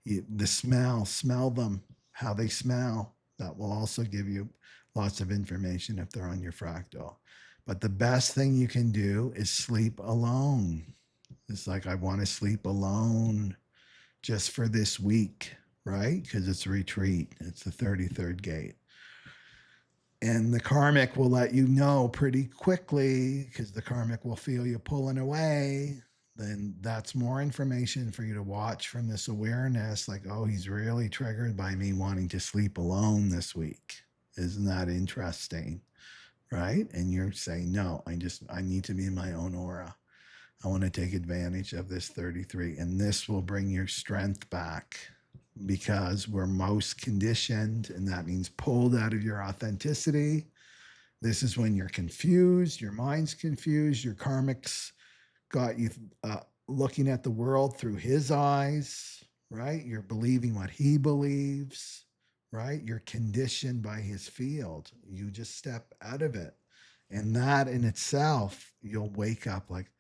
The smell them, how they smell. That will also give you lots of information if they're on your fractal. But the best thing you can do is sleep alone. It's like, I want to sleep alone just for this week, right? Because it's a retreat. It's the 33rd gate. And the karmic will let you know pretty quickly, because the karmic will feel you pulling away. Then that's more information for you to watch from this awareness. Like, oh, he's really triggered by me wanting to sleep alone this week. Isn't that interesting? Right? And you're saying, no, I need to be in my own aura. I want to take advantage of this 33. And this will bring your strength back, because we're most conditioned, and that means pulled out of your authenticity. This is when you're confused, your mind's confused, your karmic's got you looking at the world through his eyes, right? You're believing what he believes, right? You're conditioned by his field. You just step out of it, And that in itself, you'll wake up like,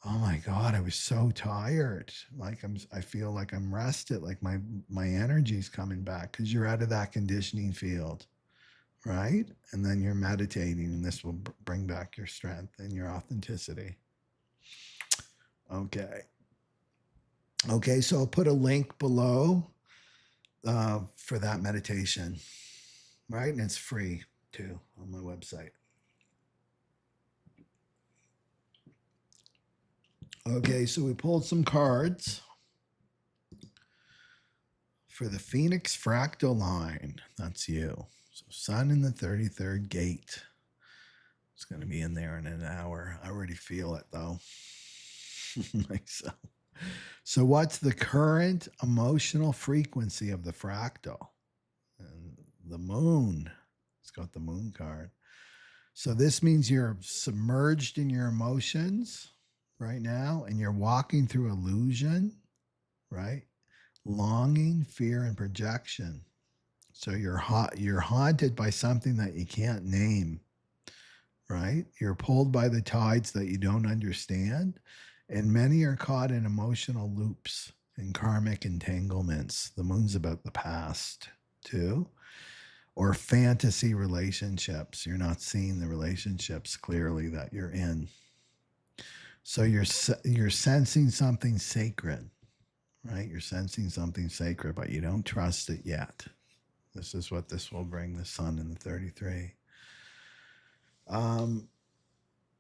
oh my God, I was so tired. Like I feel like I'm rested, like my energy's coming back because you're out of that conditioning field, right? And then you're meditating, and this will bring back your strength and your authenticity. Okay. Okay, so I'll put a link below for that meditation, right? And it's free too on my website. Okay, so we pulled some cards for the Phoenix fractal line. That's you. So Sun in the 33rd gate. It's going to be in there in an hour. I already feel it though. Myself. So what's the current emotional frequency of the fractal? And the moon. It's got the moon card. So this means you're submerged in your emotions right now, and you're walking through illusion, right? Longing, fear, and projection. So you're haunted by something that you can't name, right? You're pulled by the tides that you don't understand, and many are caught in emotional loops and karmic entanglements. The moon's about the past too. Or fantasy relationships. You're not seeing the relationships clearly that you're in. So you're sensing something sacred, right? You're sensing something sacred, but you don't trust it yet. This is what this will bring, the Sun in the 33.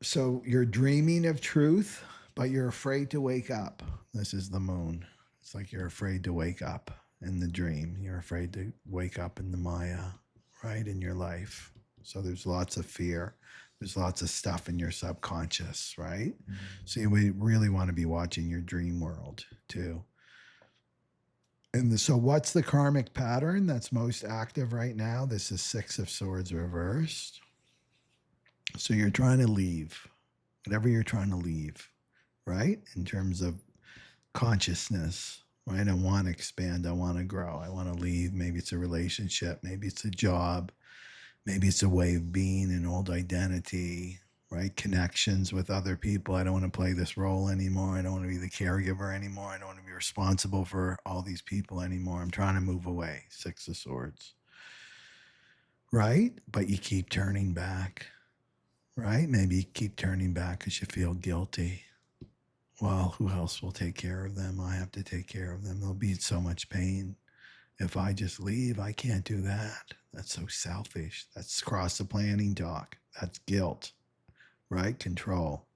So you're dreaming of truth, but you're afraid to wake up. This is the moon. It's like you're afraid to wake up in the dream. You're afraid to wake up in the Maya, right, in your life. So there's lots of fear. There's lots of stuff in your subconscious, right? Mm-hmm. So you really want to be watching your dream world too. And so what's the karmic pattern that's most active right now? This is Six of Swords reversed. So you're trying to leave, whatever you're trying to leave, right? In terms of consciousness, right? I want to expand. I want to grow. I want to leave. Maybe it's a relationship. Maybe it's a job. Maybe it's a way of being, an old identity, right? Connections with other people. I don't want to play this role anymore. I don't want to be the caregiver anymore. I don't want to be responsible for all these people anymore. I'm trying to move away. Six of Swords, right? But you keep turning back, right? Maybe you keep turning back because you feel guilty. Well, who else will take care of them? I have to take care of them. There'll be so much pain. If I just leave, I can't do that. That's so selfish. That's cross the planning talk. That's guilt, right? Control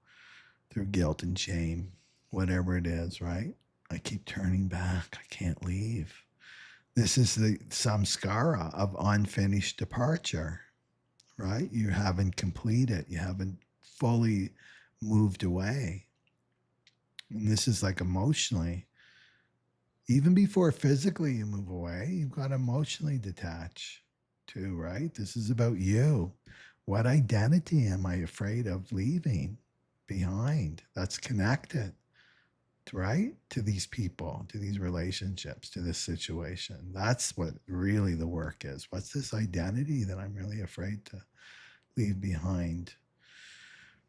through guilt and shame, whatever it is, right? I keep turning back. I can't leave. This is the samskara of unfinished departure, right? You haven't completed. You haven't fully moved away. And this is like emotionally. Even before physically you move away, you've got to emotionally detach too, right? This is about you. What identity am I afraid of leaving behind that's connected, right? To these people, to these relationships, to this situation. That's what really the work is. What's this identity that I'm really afraid to leave behind?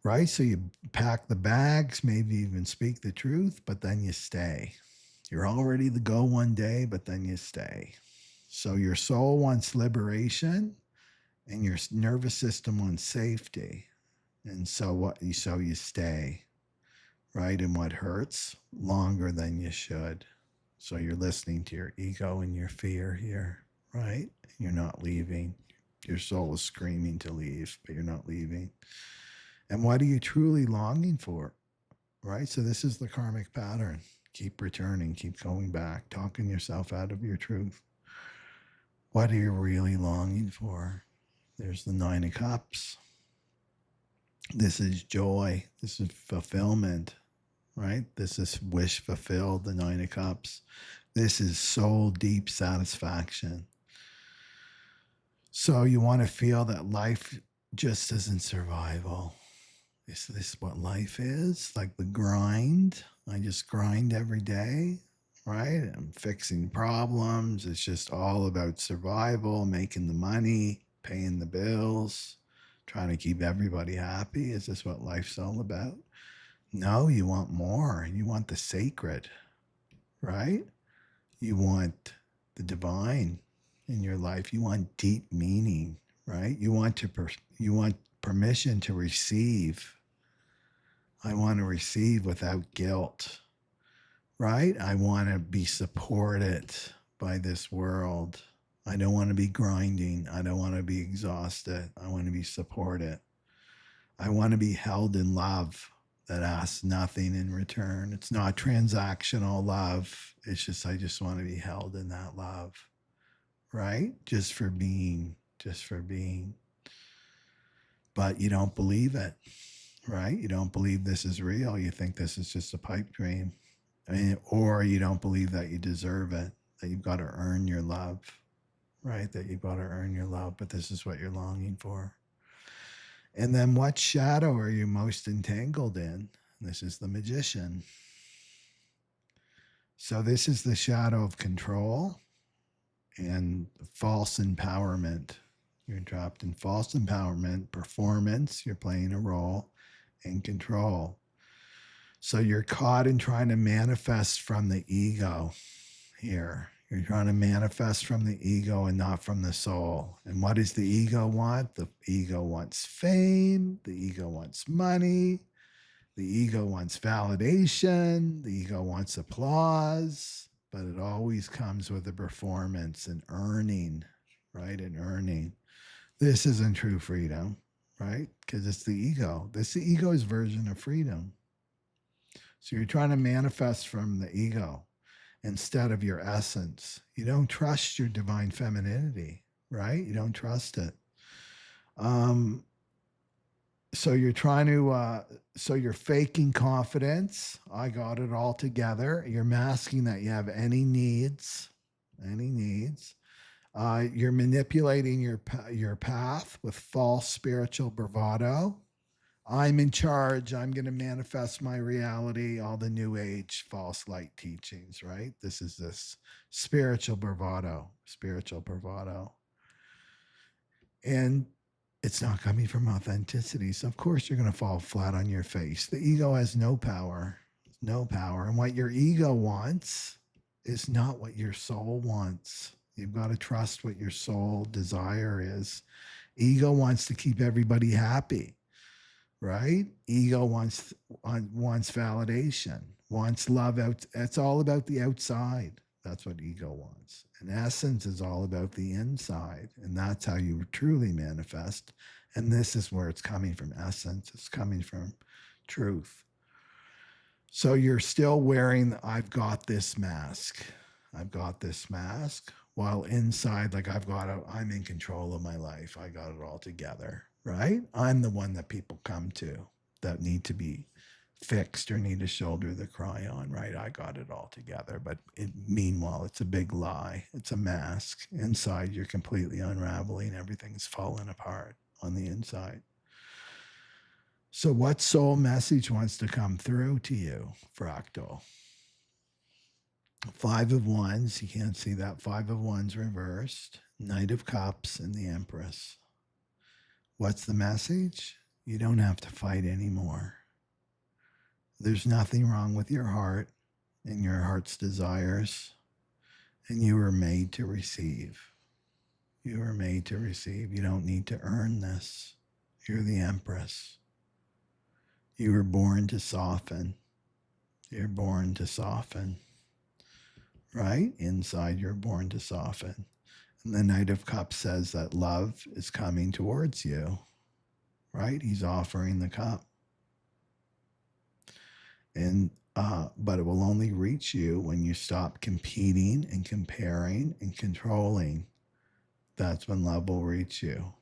Right? So you pack the bags, maybe even speak the truth, but then you stay. You're all ready to go one day, but then you stay. So your soul wants liberation and your nervous system wants safety. And so you stay, right? And what hurts longer than you should. So you're listening to your ego and your fear here, right? You're not leaving. Your soul is screaming to leave, but you're not leaving. And what are you truly longing for, right? So this is the karmic pattern. Keep returning, keep going back, talking yourself out of your truth. What are you really longing for? There's the Nine of Cups. This is joy. This is fulfillment, right? This is wish fulfilled, the Nine of Cups. This is soul deep satisfaction. So you want to feel that life just isn't survival. Is this what life is? Like the grind? I just grind every day, right? I'm fixing problems. It's just all about survival, making the money, paying the bills, Trying to keep everybody happy? Is this what life's all about? No, you want more. You want the sacred, right? You want the divine in your life. You want deep meaning, right? You want permission to receive. I want to receive without guilt, right? I want to be supported by this world. I don't want to be grinding. I don't want to be exhausted. I want to be supported. I want to be held in love that asks nothing in return. It's not transactional love. It's just, I just want to be held in that love, right? Just for being. But you don't believe it, right? You don't believe this is real. You think this is just a pipe dream. Or you don't believe that you deserve it, that you've got to earn your love, right? That you've got to earn your love, but this is what you're longing for. And then what shadow are you most entangled in? This is the Magician. So this is the shadow of control and false empowerment. You're trapped in false empowerment, performance, you're playing a role, and control. So you're caught in trying to manifest from the ego here. You're trying to manifest from the ego and not from the soul. And what does the ego want? The ego wants fame. The ego wants money. The ego wants validation. The ego wants applause. But it always comes with a performance and earning, right? And earning. This isn't true freedom, right? Because it's the ego. This is the ego's version of freedom. So you're trying to manifest from the ego instead of your essence. You don't trust your divine femininity, right? You don't trust it. So you're trying to, so you're faking confidence. I got it all together. You're masking that you have any needs. You're manipulating your path with false spiritual bravado. I'm in charge. I'm going to manifest my reality. All the new age false light teachings, right? This is this spiritual bravado. And it's not coming from authenticity. So of course you're going to fall flat on your face. The ego has no power. And what your ego wants is not what your soul wants. You've got to trust what your soul desire is. Ego wants to keep everybody happy. Right? Ego wants validation, wants love out. It's all about the outside. That's what ego wants. And essence is all about the inside. And that's how you truly manifest. And this is where it's coming from essence. It's coming from truth. So you're still wearing, I've got this mask. While inside, like I'm in control of my life. I got it all together. Right? I'm the one that people come to that need to be fixed or need a shoulder to cry on, right? I got it all together. But meanwhile, it's a big lie. It's a mask. Inside, you're completely unraveling. Everything's falling apart on the inside. So what soul message wants to come through to you, Fractal? 5 of Wands. You can't see that. 5 of Wands reversed. Knight of Cups and the Empress. What's the message? You don't have to fight anymore. There's nothing wrong with your heart and your heart's desires. And you were made to receive. You were made to receive. You don't need to earn this. You're the Empress. You were born to soften. You're born to soften. Right? Inside, you're born to soften. And the Knight of Cups says that love is coming towards you, right? He's offering the cup. And, but it will only reach you when you stop competing and comparing and controlling. That's when love will reach you.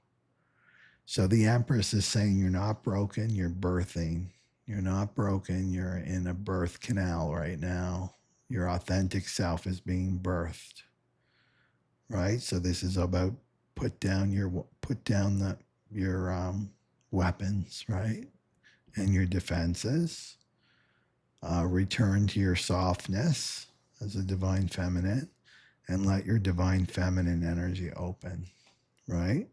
So the Empress is saying you're not broken, you're birthing. You're not broken, you're in a birth canal right now. Your authentic self is being birthed. Right? So this is about put down your weapons, right? And your defenses. Return to your softness as a divine feminine and let your divine feminine energy open, right?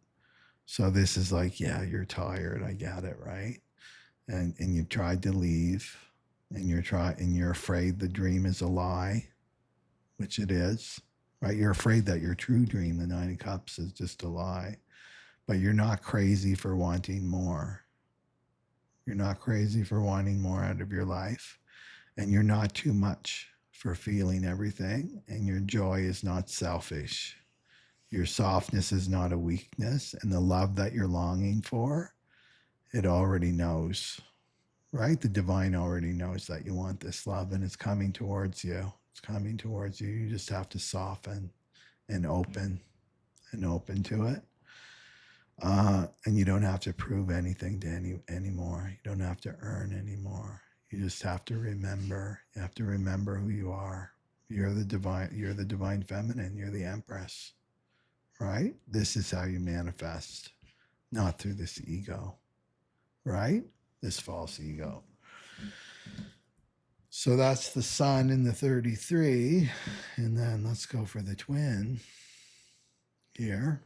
So this is like, yeah, you're tired. I get it, right? And you've tried to leave, and you're afraid the dream is a lie, which it is, right? You're afraid that your true dream, the Nine of Cups, is just a lie, but you're not crazy for wanting more. You're not crazy for wanting more out of your life, and you're not too much for feeling everything, and your joy is not selfish. Your softness is not a weakness, and the love that you're longing for, it already knows, right? The divine already knows that you want this love, and it's coming towards you. It's coming towards you. You just have to soften and open to it. And you don't have to prove anything to anymore. You don't have to earn anymore. You just have to remember. You have to remember who you are. You're the divine. You're the divine feminine. You're the empress, right? This is how you manifest, not through this ego, right? This false ego. So that's the sun in the 33. And then let's go for the twin here.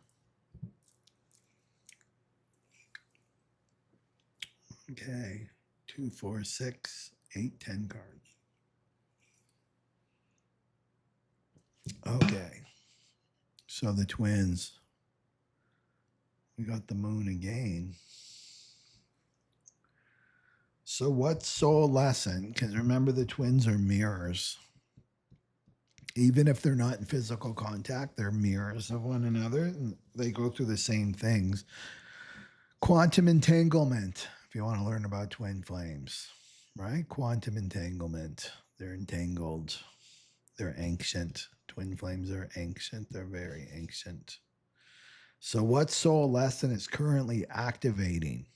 Okay. 2, 4, 6, 8, 10 cards. Okay. So the twins. We got the moon again. So what soul lesson? Because remember, the twins are mirrors. Even if they're not in physical contact, they're mirrors of one another. And they go through the same things. Quantum entanglement, if you want to learn about twin flames, right? Quantum entanglement. They're entangled. They're ancient. Twin flames are ancient. They're very ancient. So what soul lesson is currently activating,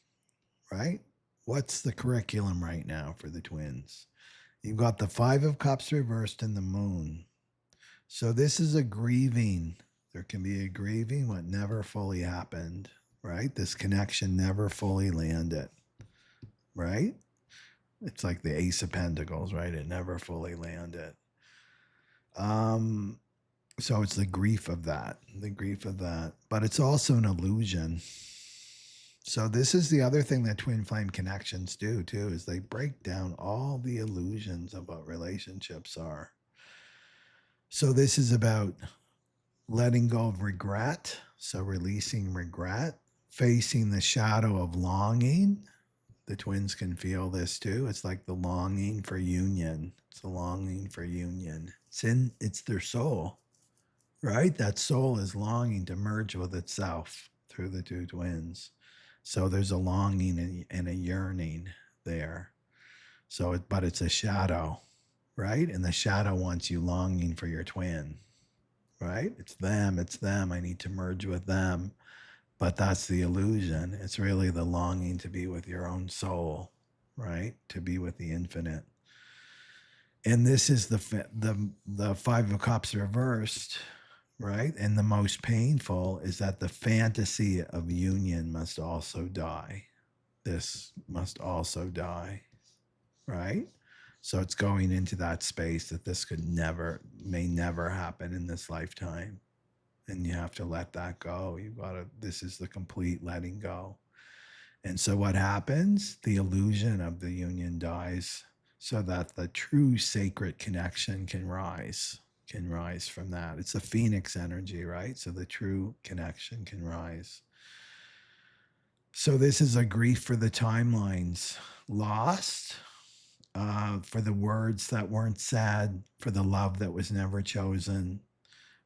right? What's the curriculum right now for the twins? You've got the 5 of Cups reversed in the moon. So this is a grieving. There can be a grieving what never fully happened, right? This connection never fully landed, right? It's like the Ace of Pentacles, right? It never fully landed. So it's the grief of that, but it's also an illusion. So this is the other thing that twin flame connections do too, is they break down all the illusions of what relationships are. So this is about letting go of regret. So releasing regret, facing the shadow of longing. The twins can feel this too. It's like the longing for union. It's a longing for union. It's their soul, right? That soul is longing to merge with itself through the two twins. So there's a longing and a yearning there. So, but it's a shadow, right? And the shadow wants you longing for your twin, right? It's them. I need to merge with them. But that's the illusion. It's really the longing to be with your own soul, right? To be with the infinite. And this is the 5 of Cups reversed, right? And the most painful is that the fantasy of union must also die. This must also die, right? So it's going into that space that this may never happen in this lifetime. And you have to let that go. This is the complete letting go. And so what happens? The illusion of the union dies so that the true sacred connection can rise from that. It's a phoenix energy, right? So the true connection can rise. So this is a grief for the timelines lost, for the words that weren't said, for the love that was never chosen.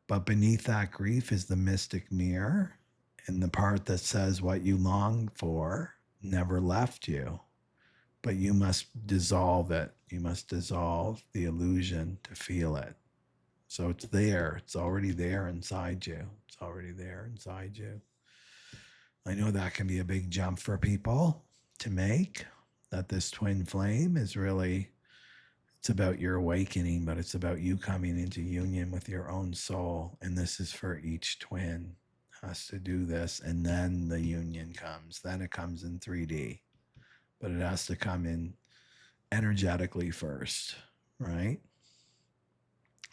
But beneath that grief is the mystic mirror, and the part that says what you long for never left you, but you must dissolve it. You must dissolve the illusion to feel it. So it's there. It's already there inside you. It's already there inside you. I know that can be a big jump for people to make, that this twin flame is really, it's about your awakening, but it's about you coming into union with your own soul. And this is for each twin has to do this. And then the union comes. Then it comes in 3D, but it has to come in energetically first, right?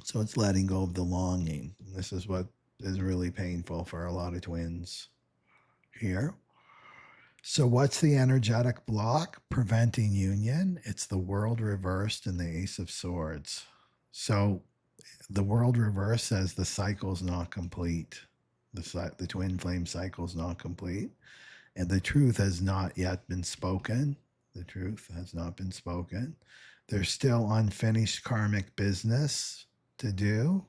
So it's letting go of the longing. This is what is really painful for a lot of twins. here. So, what's the energetic block preventing union? It's the world reversed and the Ace of Swords. So, the world reverse says the cycle's not complete. The twin flame cycle is not complete. And the truth has not yet been spoken. The truth has not been spoken. There's still unfinished karmic business to do,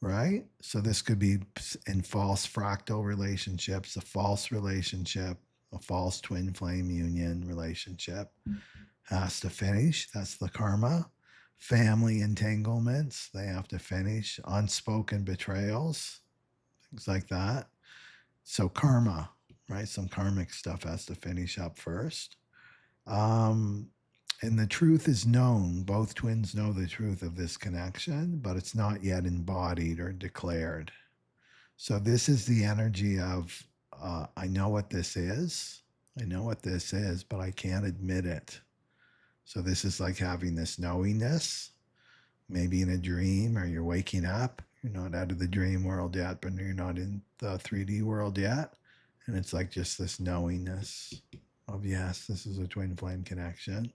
right? So this could be in false fractal relationships, a false relationship, a false twin flame union relationship has to finish. That's the karma. Family entanglements, they have to finish. Unspoken betrayals, things like that. So karma, right? Some karmic stuff has to finish up first. And the truth is known. Both twins know the truth of this connection, but it's not yet embodied or declared. So this is the energy of I know what this is. I know what this is, but I can't admit it. So this is like having this knowingness, maybe in a dream or you're waking up. You're not out of the dream world yet, but you're not in the 3D world yet. And it's like just this knowingness of, yes, this is a twin flame connection.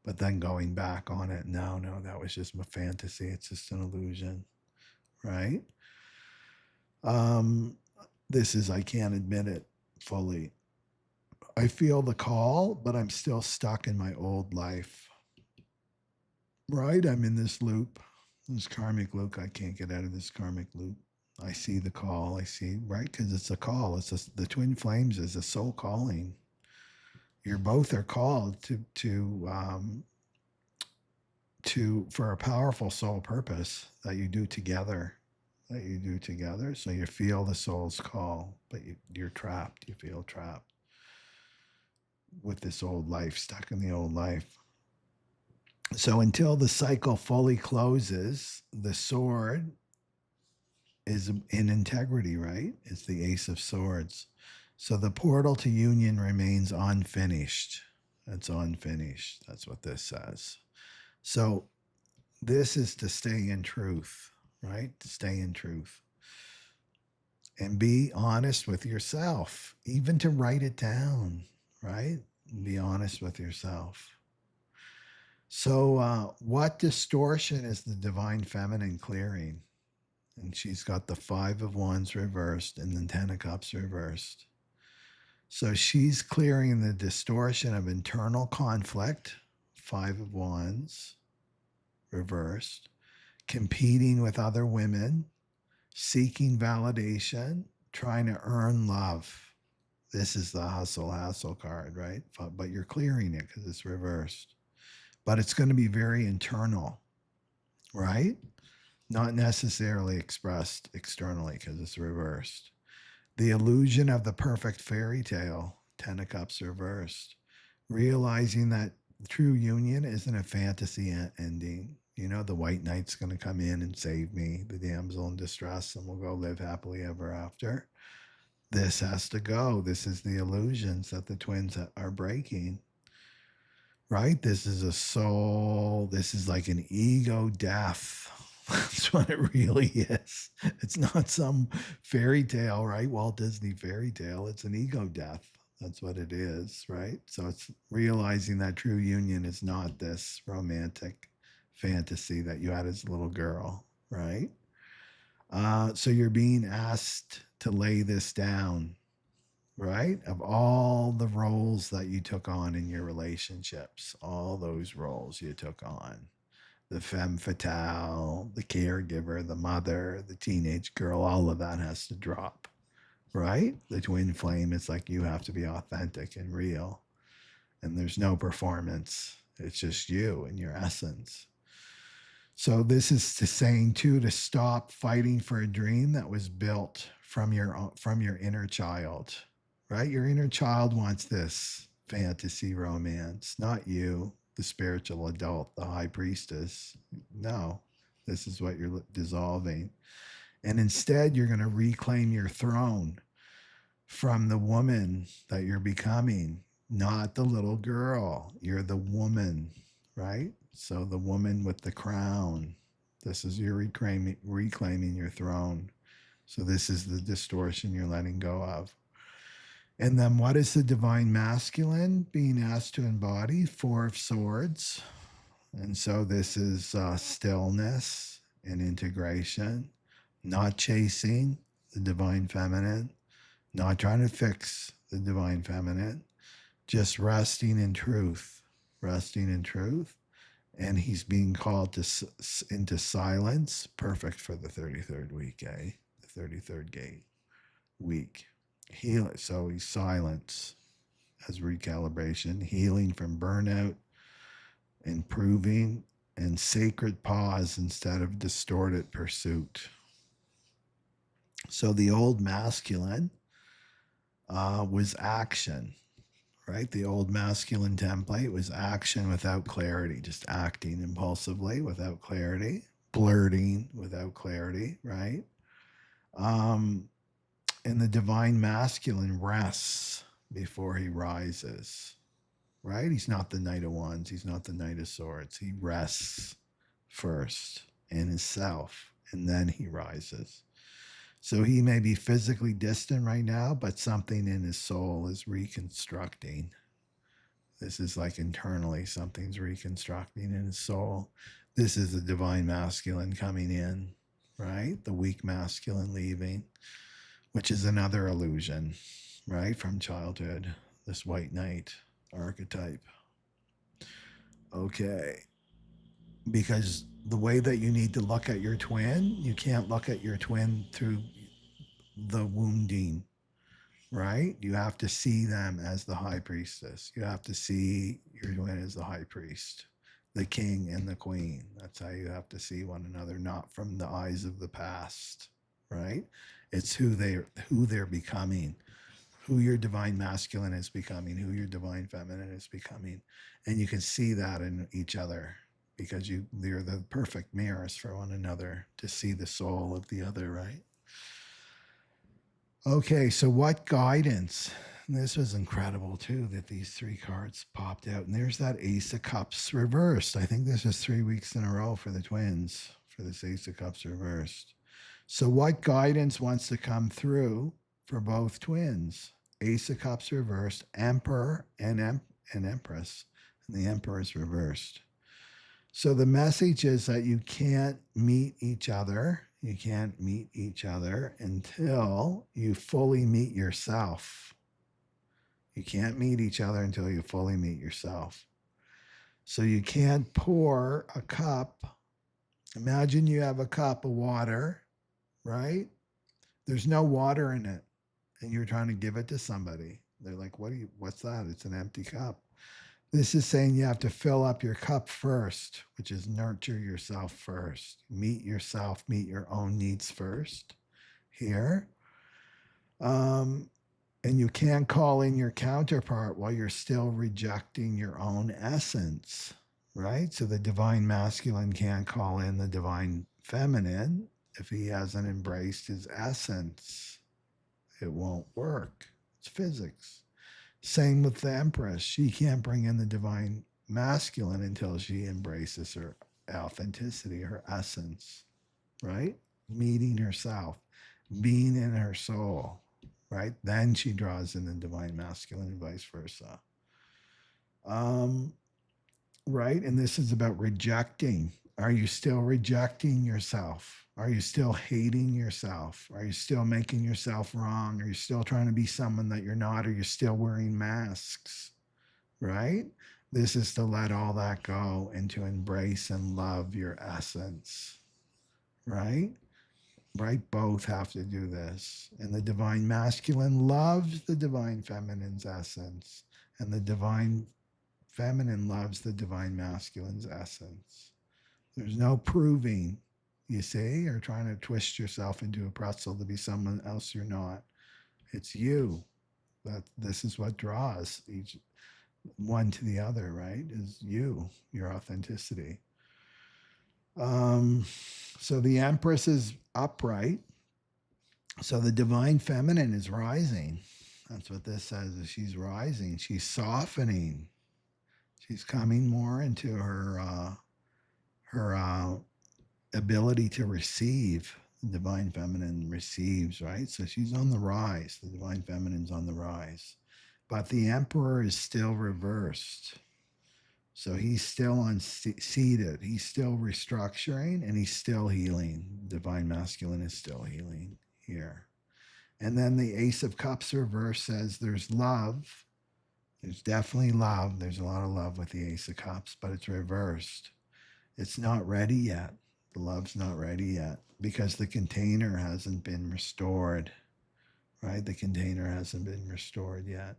But then going back on it, no, that was just my fantasy. It's just an illusion, right? This is, I can't admit it fully. I feel the call, but I'm still stuck in my old life, right? I'm in this loop, this karmic loop. I can't get out of this karmic loop. I see the call. I see, right? Because it's a call. The twin flames is a soul calling. You both are called for a powerful soul purpose that you do together. So you feel the soul's call, but you're trapped. You feel trapped with this old life, stuck in the old life. So until the cycle fully closes, the sword is in integrity, right? It's the Ace of Swords. So the portal to union remains unfinished. It's unfinished. That's what this says. So this is to stay in truth, right? To stay in truth. And be honest with yourself, even to write it down, right? Be honest with yourself. So, what distortion is the divine feminine clearing? And she's got the 5 of Wands reversed and the 10 of Cups reversed. So she's clearing the distortion of internal conflict, 5 of Wands reversed, competing with other women, seeking validation, trying to earn love. This is the hassle card, right? But you're clearing it because it's reversed. But it's going to be very internal, right? Not necessarily expressed externally because it's reversed. The illusion of the perfect fairy tale, 10 of Cups reversed. Realizing that true union isn't a fantasy ending. You know, the white knight's going to come in and save me, the damsel in distress, and we'll go live happily ever after. This has to go. This is the illusions that the twins are breaking, right? This is a soul. This is like an ego death. That's what it really is. It's not some fairy tale, right? Walt Disney fairy tale. It's an ego death. That's what it is, right? So it's realizing that true union is not this romantic fantasy that you had as a little girl, right? So you're being asked to lay this down, right? Of all the roles that you took on in your relationships, all those roles you took on, the femme fatale, the caregiver, the mother, the teenage girl, all of that has to drop, right? The twin flame, it's like you have to be authentic and real. And there's no performance. It's just you and your essence. So this is saying too, to stop fighting for a dream that was built from your inner child, right? Your inner child wants this fantasy romance, not you, the spiritual adult, the high priestess. No, this is what you're dissolving. And instead, you're going to reclaim your throne from the woman that you're becoming, not the little girl. You're the woman, right? So the woman with the crown. This is your reclaiming your throne. So this is the distortion you're letting go of. And then what is the divine masculine being asked to embody? Four of Swords. And so this is stillness and integration, not chasing the divine feminine, not trying to fix the divine feminine, just resting in truth, resting in truth. And he's being called to into silence, perfect for the 33rd week, the 33rd gate week. So he's silence as recalibration, healing from burnout, improving, and sacred pause instead of distorted pursuit. So the old masculine was action, right? The old masculine template was action without clarity, just acting impulsively without clarity, blurting without clarity, right? And the divine masculine rests before he rises, right? He's not the Knight of Wands. He's not the Knight of Swords. He rests first in his self, and then he rises. So he may be physically distant right now, but something in his soul is reconstructing. This is like internally, something's reconstructing in his soul. This is the divine masculine coming in, right? The weak masculine leaving, which is another illusion, right? From childhood, this white knight archetype. Okay. Because the way that you need to look at your twin, you can't look at your twin through the wounding, right? You have to see them as the high priestess. You have to see your twin as the high priest, the king and the queen. That's how you have to see one another, not from the eyes of the past, right? It's who they're becoming, who your divine masculine is becoming, who your divine feminine is becoming. And you can see that in each other because they're the perfect mirrors for one another to see the soul of the other, right? Okay, so what guidance? This was incredible too that these three cards popped out. And there's that Ace of Cups reversed. I think this is 3 weeks in a row for the twins for this Ace of Cups reversed. So what guidance wants to come through for both twins? Ace of Cups reversed, Emperor and Empress, and the Emperor is reversed. So the message is that you can't meet each other. You can't meet each other until you fully meet yourself. You can't meet each other until you fully meet yourself. So you can't pour a cup. Imagine you have a cup of water, right? There's no water in it, and you're trying to give it to somebody. They're like, what's that? It's an empty cup. This is saying you have to fill up your cup first, which is nurture yourself first. Meet yourself, meet your own needs first here. And you can't call in your counterpart while you're still rejecting your own essence, right? So the divine masculine can't call in the divine feminine if he hasn't embraced his essence. It won't work. It's physics. Same with the Empress. She can't bring in the divine masculine until she embraces her authenticity, her essence, right? Meeting herself, being in her soul, right? Then she draws in the divine masculine and vice versa. Right? And this is about rejecting. Are you still rejecting yourself? Are you still hating yourself? Are you still making yourself wrong? Are you still trying to be someone that you're not? Are you still wearing masks? Right? This is to let all that go and to embrace and love your essence. Right? Right? Both have to do this. And the divine masculine loves the divine feminine's essence. And the divine feminine loves the divine masculine's essence. There's no proving, you see, or trying to twist yourself into a pretzel to be someone else you're not. It's you. This is what draws each one to the other, right? Is you, your authenticity. So the Empress is upright. So the divine feminine is rising. That's what this says, is she's rising. She's softening. She's coming more into her ability to receive The divine feminine receives, right? So she's on the rise. The divine feminine's on the rise. But the emperor is still reversed. So he's still seated. He's still restructuring and he's still healing. Divine masculine is still healing here. And then the Ace of Cups reverse says there's love. There's definitely love. There's a lot of love with the Ace of Cups, but it's reversed. It's not ready yet. The love's not ready yet because the container hasn't been restored, right? The container hasn't been restored yet.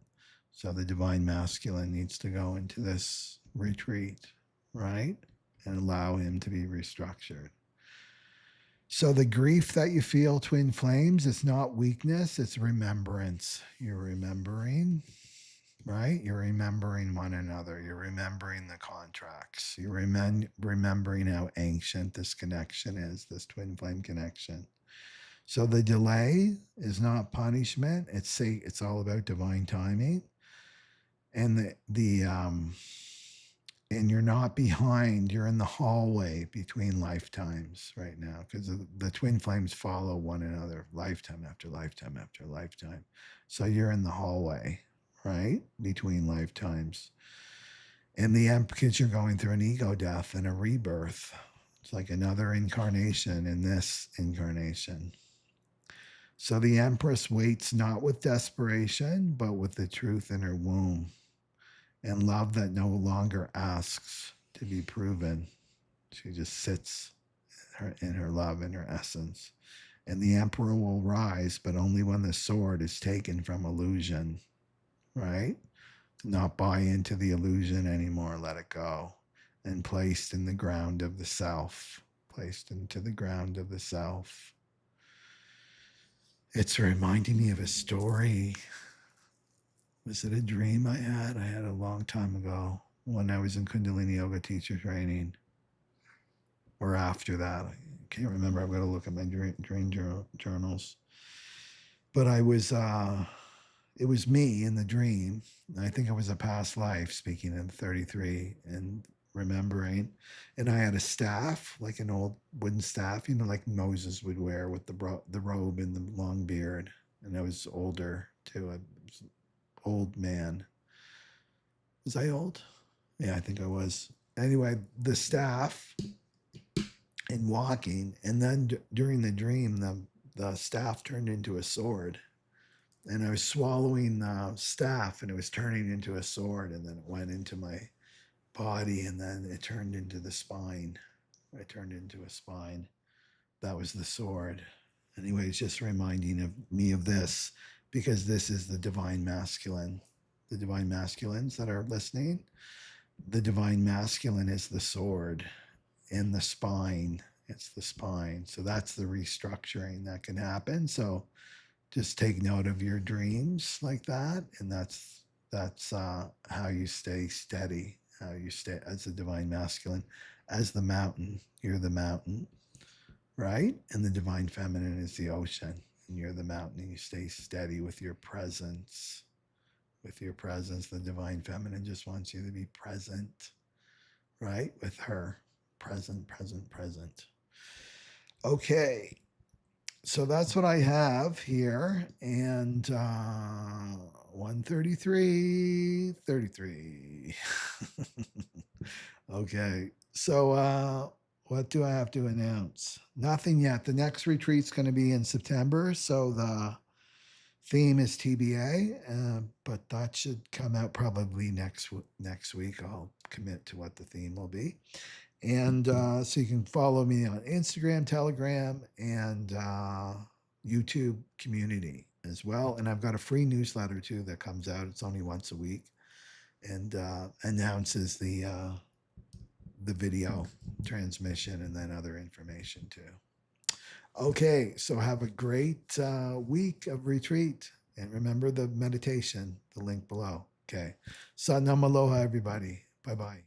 So the divine masculine needs to go into this retreat, right? And allow him to be restructured. So the grief that you feel, twin flames, it's not weakness, it's remembrance. You're remembering, right? You're remembering one another. You're remembering the contracts. You're remembering how ancient this connection is, this twin flame connection. So the delay is not punishment. It's all about divine timing. And and you're not behind. You're in the hallway between lifetimes right now because the twin flames follow one another lifetime after lifetime after lifetime. So you're in the hallway, right? Between lifetimes. And because you're going through an ego death and a rebirth. It's like another incarnation in this incarnation. So the Empress waits not with desperation, but with the truth in her womb and love that no longer asks to be proven. She just sits in her love, in her essence. And the Emperor will rise, but only when the sword is taken from illusion, right? Not buy into the illusion anymore, let it go, and placed in the ground of the self, placed into the ground of the self. It's reminding me of a story. Was it a dream I had? I had a long time ago when I was in Kundalini Yoga teacher training, or after that. I can't remember. I've got to look at my dream journals. But it was me in the dream. I think it was a past life, speaking in 33 and remembering. And I had a staff, like an old wooden staff, like Moses would wear with the robe and the long beard. And I was older too. I was an old man. Was I old? Yeah, I think I was. Anyway, the staff and walking. And then during the dream, the staff turned into a sword. And I was swallowing the staff and it was turning into a sword. And then it went into my body and then it turned into the spine. I turned into a spine. That was the sword. Anyway, it's just reminding me of this because this is the divine masculine. The divine masculines that are listening, the divine masculine is the sword and the spine. It's the spine. So that's the restructuring that can happen. So just take note of your dreams like that. And that's how you stay steady, how you stay as the divine masculine, as the mountain. You're the mountain, right? And the divine feminine is the ocean. And you're the mountain and you stay steady with your presence. With your presence, the divine feminine just wants you to be present, right? With her. Present, present, present. Okay. So that's what I have here. And 133, 33. Okay. So what do I have to announce? Nothing yet. The next retreat's going to be in September. So the theme is TBA, but that should come out probably next week. I'll commit to what the theme will be. And so you can follow me on Instagram, Telegram, and YouTube community as well. And I've got a free newsletter too that comes out. It's only once a week and announces the video transmission and then other information too. Okay, so have a great week of retreat. And remember the meditation, the link below. Okay. Satnam Aloha, everybody. Bye-bye.